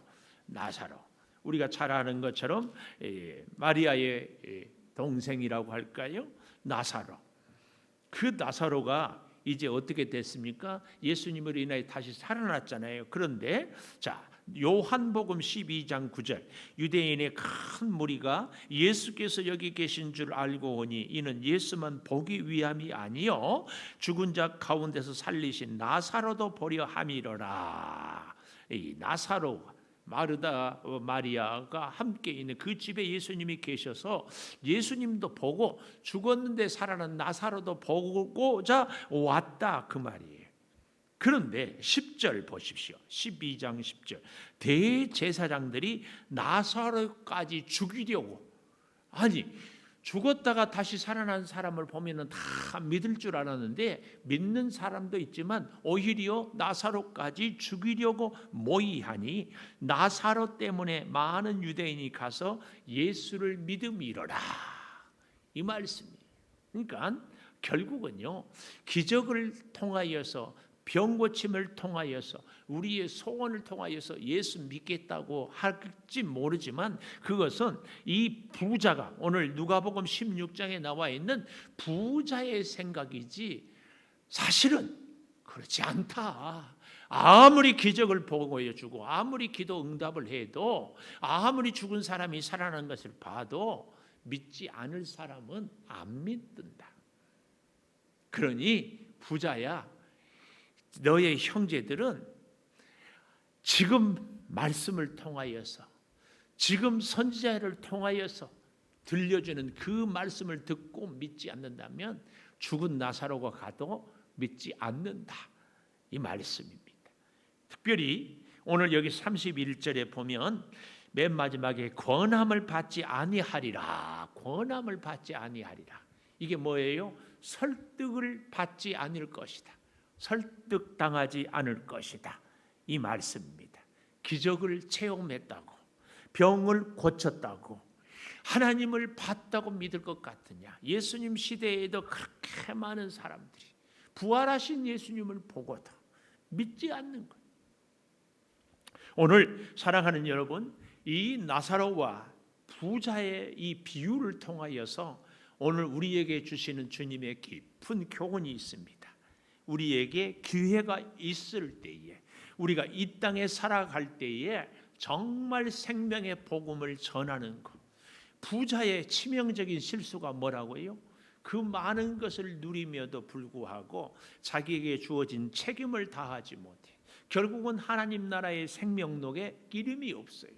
우리가 잘 아는 것처럼 마리아의 동생이라고 할까요? 나사로. 그 나사로가 이제 어떻게 됐습니까? 예수님으로 인하여 다시 살아났잖아요. 그런데 자, 요한복음 12장 9절 유대인의 큰 무리가 예수께서 여기 계신 줄 알고 오니 이는 예수만 보기 위함이 아니요 죽은 자 가운데서 살리신 나사로도 보려 함이로라. 이 나사로 마르다 마리아가 함께 있는 그 집에 예수님이 계셔서 예수님도 보고 죽었는데 살아난 나사로도 보고자 왔다 그 말이에요. 그런데 10절 보십시오. 12장 10절 대제사장들이 나사로까지 죽이려고, 아니 죽었다가 다시 살아난 사람을 보면은 다 믿을 줄 알았는데 믿는 사람도 있지만 오히려 나사로까지 죽이려고 모의하니 나사로 때문에 많은 유대인이 가서 예수를 믿음이로라. 이 말씀이에요. 그러니까 결국은요, 기적을 통하여서 병 고침을 통하여서 우리의 소원을 통하여서 예수 믿겠다고 할지 모르지만 그것은 이 부자가 오늘 누가복음 16장에 나와 있는 부자의 생각이지 사실은 그렇지 않다. 아무리 기적을 보여주고 아무리 기도 응답을 해도 아무리 죽은 사람이 살아난 것을 봐도 믿지 않을 사람은 안 믿는다. 그러니 부자야, 너의 형제들은 지금 말씀을 통하여서 지금 선지자를 통하여서 들려주는 그 말씀을 듣고 믿지 않는다면 죽은 나사로가 가도 믿지 않는다. 이 말씀입니다. 특별히 오늘 여기 31절에 보면 맨 마지막에 권함을 받지 아니하리라. 권함을 받지 아니하리라. 이게 뭐예요? 설득을 받지 않을 것이다. 설득당하지 않을 것이다. 이 말씀입니다. 기적을 체험했다고, 병을 고쳤다고, 하나님을 봤다고 믿을 것 같으냐? 예수님 시대에도 그렇게 많은 사람들이 부활하신 예수님을 보고도 믿지 않는 것. 오늘 사랑하는 여러분, 이 나사로와 부자의 이 비유를 통하여서 오늘 우리에게 주시는 주님의 깊은 교훈이 있습니다. 우리에게 기회가 있을 때에, 우리가 이 땅에 살아갈 때에 정말 생명의 복음을 전하는 것. 부자의 치명적인 실수가 뭐라고요? 그 많은 것을 누리며도 불구하고 자기에게 주어진 책임을 다하지 못해 결국은 하나님 나라의 생명록에 이름이 없어요.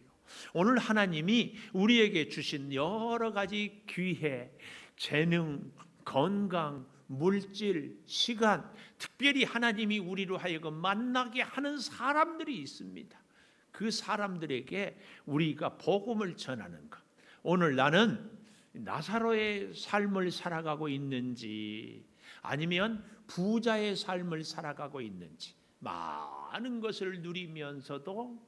오늘 하나님이 우리에게 주신 여러 가지 기회, 재능, 건강, 물질, 시간, 특별히 하나님이 우리로 하여금 만나게 하는 사람들이 있습니다. 그 사람들에게 우리가 복음을 전하는 것. 오늘 나는 나사로의 삶을 살아가고 있는지 아니면 부자의 삶을 살아가고 있는지, 많은 것을 누리면서도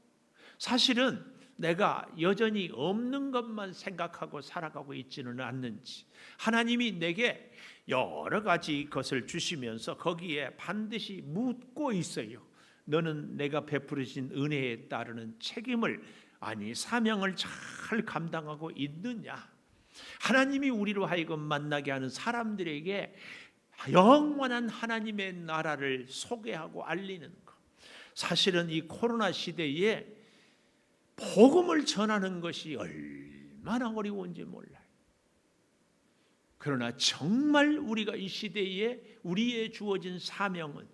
사실은 내가 여전히 없는 것만 생각하고 살아가고 있지는 않는지, 하나님이 내게 여러 가지 것을 주시면서 거기에 반드시 묻고 있어요. 너는 내가 베푸르신 은혜에 따르는 책임을, 아니 사명을 잘 감당하고 있느냐? 하나님이 우리로 하여금 만나게 하는 사람들에게 영원한 하나님의 나라를 소개하고 알리는 것. 사실은 이 코로나 시대에 복음을 전하는 것이 얼마나 어려운지 몰라요. 그러나 정말 우리가 이 시대에 우리에 주어진 사명은,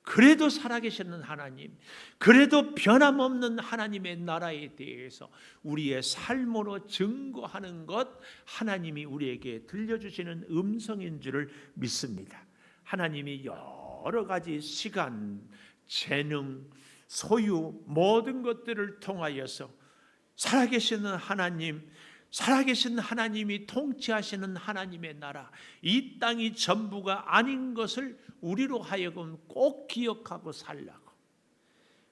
그래도 살아계시는 하나님, 그래도 변함없는 하나님의 나라에 대해서 우리의 삶으로 증거하는 것, 하나님이 우리에게 들려주시는 음성인 줄을 믿습니다. 하나님이 여러 가지 시간, 재능, 소유, 모든 것들을 통하여서 살아계시는 하나님, 살아계신 하나님이 통치하시는 하나님의 나라, 이 땅이 전부가 아닌 것을 우리로 하여금 꼭 기억하고 살라고.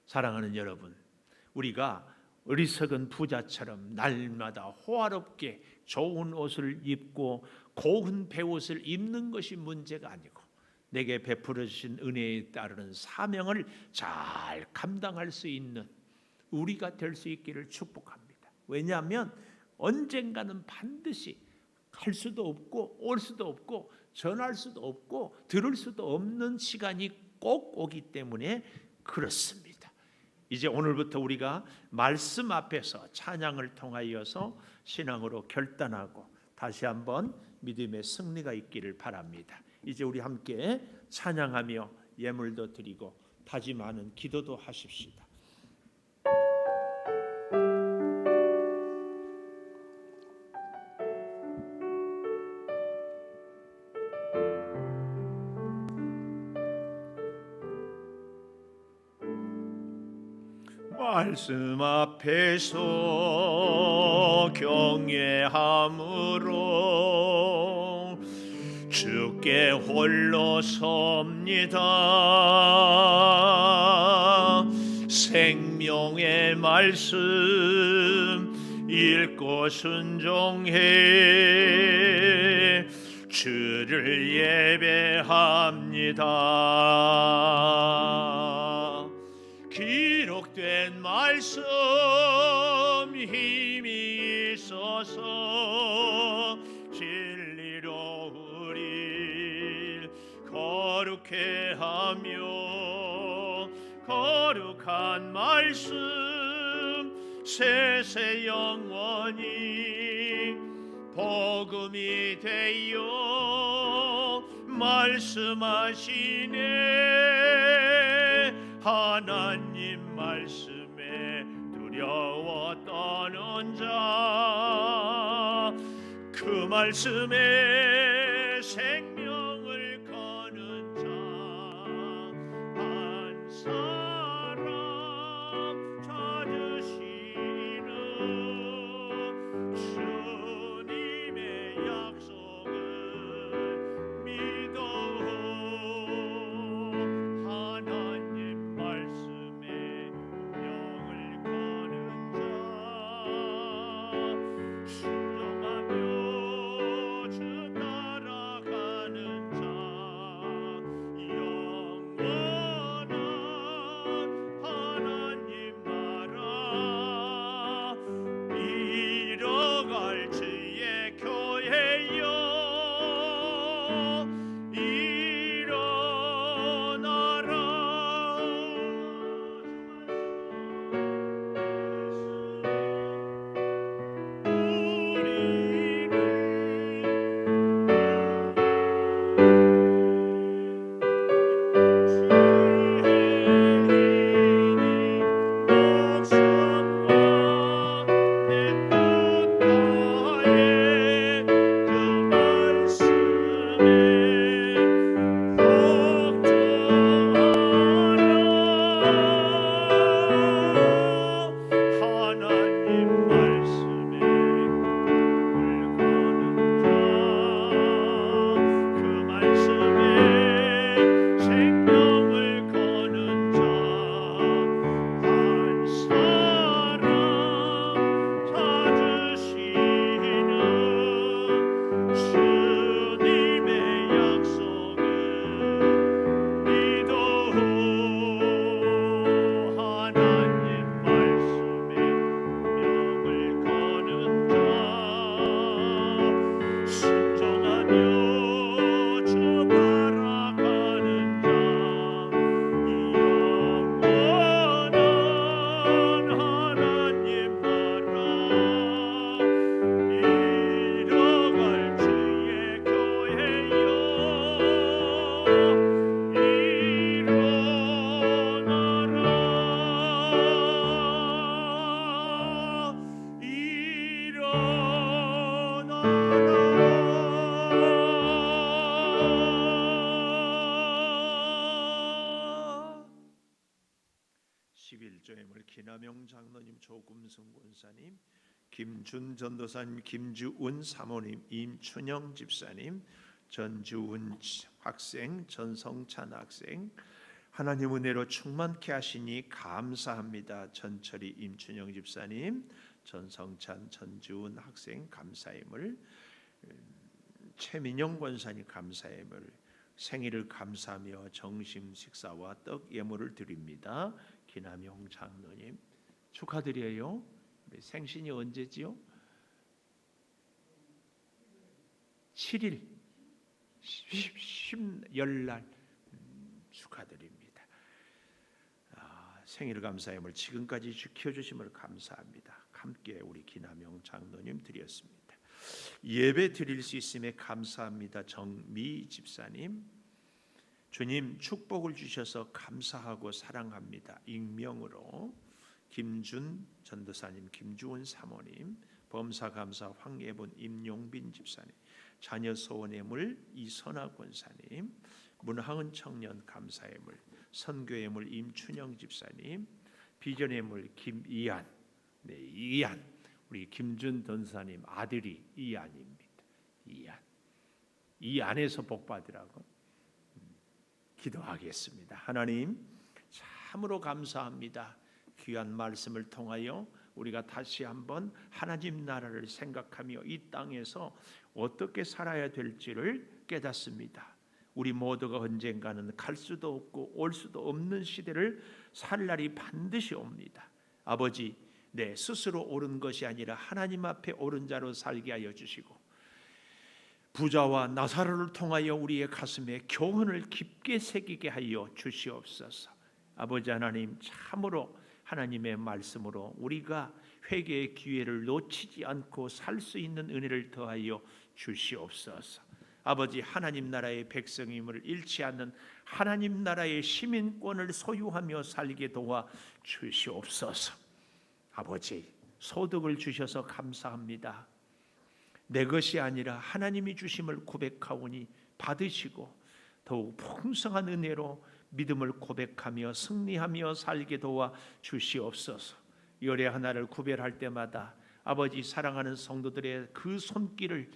사랑하는 여러분, 우리가 어리석은 부자처럼 날마다 호화롭게 좋은 옷을 입고 고운 베옷을 입는 것이 문제가 아니고, 내게 베풀어 주신 은혜에 따르는 사명을 잘 감당할 수 있는 우리가 될 수 있기를 축복합니다. 왜냐하면 언젠가는 반드시 갈 수도 없고 올 수도 없고 전할 수도 없고 들을 수도 없는 시간이 꼭 오기 때문에 그렇습니다. 이제 오늘부터 우리가 말씀 앞에서 찬양을 통하여서 신앙으로 결단하고 다시 한번 믿음의 승리가 있기를 바랍니다. 이제 우리 함께 찬양하며 예물도 드리고 다짐하는 기도도 하십시다. 말씀 앞에서 경외함으로 주께 홀로 섭니다. 생명의 말씀 읽고 순종해 주를 예배합니다. 기록된 말씀 힘이 있어서 진리로 우릴 거룩해 하며, 거룩한 말씀 세세 영원히 복음이 되어 말씀하시네. 하나님 말씀에 두려워 떠는 자, 그 말씀에 생명을 거는 자 한 사람 찾으시는 주님의 약속을 믿어. 순종하며 주 따라가는 11조 예물 기남용 장로님, 조금승 권사님, 김준 전도사님, 김주은 사모님, 임춘영 집사님, 전주은 학생, 전성찬 학생, 하나님 은혜로 충만케 하시니 감사합니다. 전철이 임춘영 집사님, 전성찬, 전주은 학생 감사임을, 최민영 권사님 감사임을, 생일을 감사하며 정심 식사와 떡 예물을 드립니다. 기남용 장로님 축하드려요. 생신이 언제지요? 7일 열날 축하드립니다. 생일 감사임을 지금까지 지켜주심을 감사합니다. 함께 우리 기남용 장로님 드렸습니다. 예배 드릴 수 있음에 감사합니다. 정미 집사님, 주님 축복을 주셔서 감사하고 사랑합니다. 익명으로 김준 전도사님, 김주은 사모님, 범사감사 황예본 임용빈 집사님, 자녀 소원의 물 이선아 권사님, 문항은 청년 감사의 물, 선교의 물 임춘영 집사님, 비전의 물 김이안, 이안, 우리 김준 전사님 아들이 이안입니다. 이 안에서 복 받으라고 기도하겠습니다. 하나님 참으로 감사합니다. 귀한 말씀을 통하여 우리가 다시 한번 하나님 나라를 생각하며 이 땅에서 어떻게 살아야 될지를 깨닫습니다. 우리 모두가 언젠가는 갈 수도 없고 올 수도 없는 시대를 살 날이 반드시 옵니다. 아버지, 내 스스로 옳은 것이 아니라 하나님 앞에 옳은 자로 살게 하여 주시고, 부자와 나사로를 통하여 우리의 가슴에 교훈을 깊게 새기게 하여 주시옵소서. 아버지 하나님, 참으로 하나님의 말씀으로 우리가 회개의 기회를 놓치지 않고 살 수 있는 은혜를 더하여 주시옵소서. 아버지, 하나님 나라의 백성임을 잃지 않는 하나님 나라의 시민권을 소유하며 살게 도와 주시옵소서. 아버지, 소득을 주셔서 감사합니다. 내 것이 아니라 하나님이 주심을 고백하오니 받으시고 더욱 풍성한 은혜로 믿음을 고백하며 승리하며 살게 도와 주시옵소서. 열의 하나를 구별할 때마다 아버지, 사랑하는 성도들의 그 손길을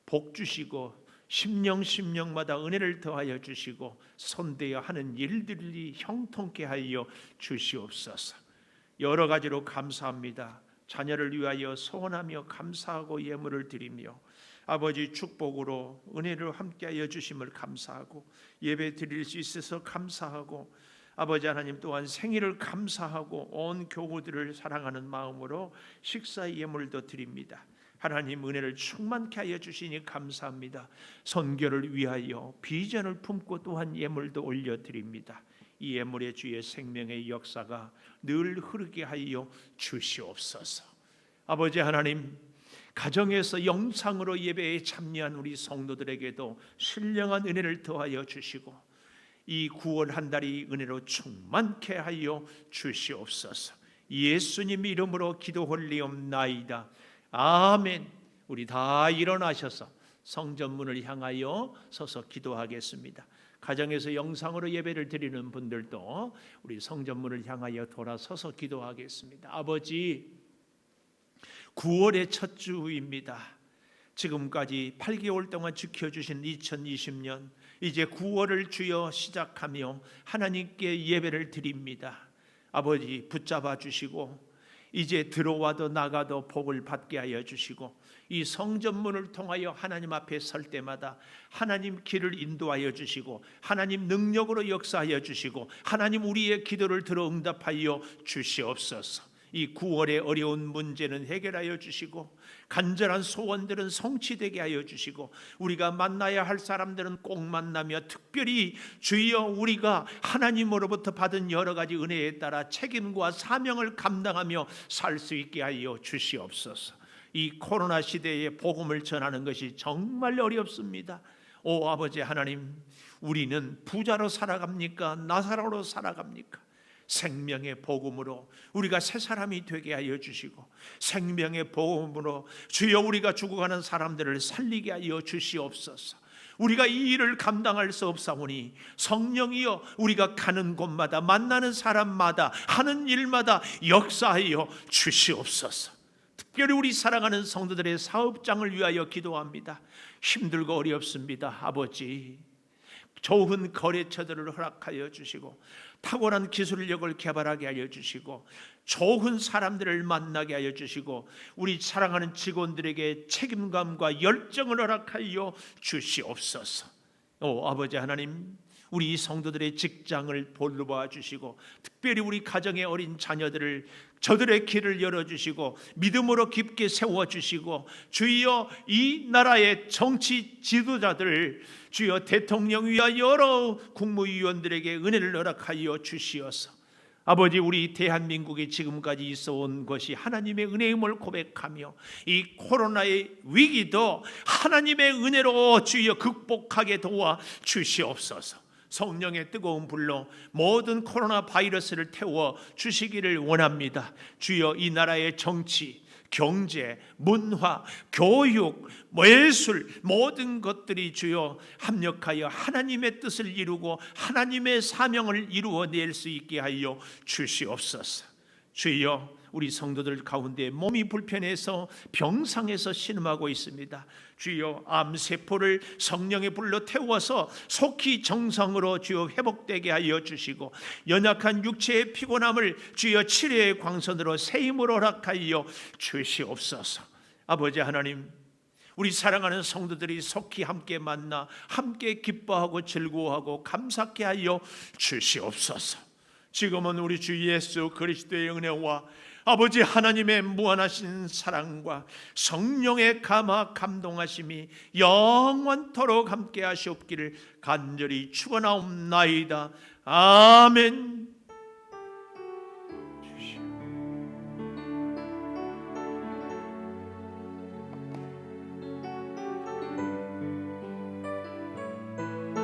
복 주시고 심령마다 은혜를 더하여 주시고 손대어 하는 일들이 형통케 하여 주시옵소서. 여러 가지로 감사합니다. 자녀를 위하여 소원하며 감사하고 예물을 드리며 아버지 축복으로 은혜를 함께하여 주심을 감사하고 예배 드릴 수 있어서 감사하고 아버지 하나님 또한 생일을 감사하고 온 교우들을 사랑하는 마음으로 식사 예물도 드립니다. 하나님 은혜를 충만케 하여 주시니 감사합니다. 선교를 위하여 비전을 품고 또한 예물도 올려드립니다. 이 예물의 주의 생명의 역사가 늘 흐르게 하여 주시옵소서. 아버지 하나님, 가정에서 영상으로 예배에 참여한 우리 성도들에게도 신령한 은혜를 더하여 주시고 이 9월 한 달이 은혜로 충만케 하여 주시옵소서. 예수님 이름으로 기도올리옵나이다. 아멘. 우리 다 일어나셔서 성전문을 향하여 서서 기도하겠습니다. 가정에서 영상으로 예배를 드리는 분들도 우리 성전문을 향하여 돌아서서 기도하겠습니다. 아버지, 9월의 첫 주입니다. 지금까지 8개월 동안 지켜주신 2020년, 이제 9월을 주여 시작하며 하나님께 예배를 드립니다. 아버지, 붙잡아 주시고 이제 들어와도 나가도 복을 받게 하여 주시고 이 성전문을 통하여 하나님 앞에 설 때마다 하나님 길을 인도하여 주시고 하나님 능력으로 역사하여 주시고 하나님 우리의 기도를 들어 응답하여 주시옵소서. 이 9월의 어려운 문제는 해결하여 주시고 간절한 소원들은 성취되게 하여 주시고 우리가 만나야 할 사람들은 꼭 만나며 특별히 주여 우리가 하나님으로부터 받은 여러 가지 은혜에 따라 책임과 사명을 감당하며 살 수 있게 하여 주시옵소서. 이 코로나 시대에 복음을 전하는 것이 정말 어렵습니다. 오 아버지 하나님, 우리는 부자로 살아갑니까? 나사로로 살아갑니까? 생명의 복음으로 우리가 새 사람이 되게 하여 주시고 생명의 복음으로 주여 우리가 죽어가는 사람들을 살리게 하여 주시옵소서. 우리가 이 일을 감당할 수 없사오니 성령이여 우리가 가는 곳마다 만나는 사람마다 하는 일마다 역사하여 주시옵소서. 특별히 우리 사랑하는 성도들의 사업장을 위하여 기도합니다. 힘들고 어렵습니다. 아버지, 좋은 거래처들을 허락하여 주시고 탁월한 기술력을 개발하게 하여 주시고 좋은 사람들을 만나게 하여 주시고 우리 사랑하는 직원들에게 책임감과 열정을 허락하여 주시옵소서. 아버지 하나님, 우리 성도들의 직장을 돌봐 주시고 특별히 우리 가정의 어린 자녀들을 저들의 길을 열어주시고 믿음으로 깊게 세워주시고 주여 이 나라의 정치 지도자들 주여 대통령 위와 여러 국무위원들에게 은혜를 허락하여 주시어서 아버지 우리 대한민국이 지금까지 있어온 것이 하나님의 은혜임을 고백하며 이 코로나의 위기도 하나님의 은혜로 주여 극복하게 도와 주시옵소서. 성령의 뜨거운 불로 모든 코로나 바이러스를 태워 주시기를 원합니다. 주여 이 나라의 정치, 경제, 문화, 교육, 예술 모든 것들이 주여 합력하여 하나님의 뜻을 이루고 하나님의 사명을 이루어낼 수 있게 하여 주시옵소서. 주여 우리 성도들 가운데 몸이 불편해서 병상에서 신음하고 있습니다. 주여 암세포를 성령의 불로 태워서 속히 정상으로 주여 회복되게 하여 주시고 연약한 육체의 피곤함을 주여 치료의 광선으로 새 힘으로 허락하여 주시옵소서. 아버지 하나님, 우리 사랑하는 성도들이 속히 함께 만나 함께 기뻐하고 즐거워하고 감사케 하여 주시옵소서. 지금은 우리 주 예수 그리스도의 은혜와 아버지 하나님의 무한하신 사랑과 성령의 감동하심이 영원토록 함께 하시옵기를 간절히 축원하옵나이다. 아멘.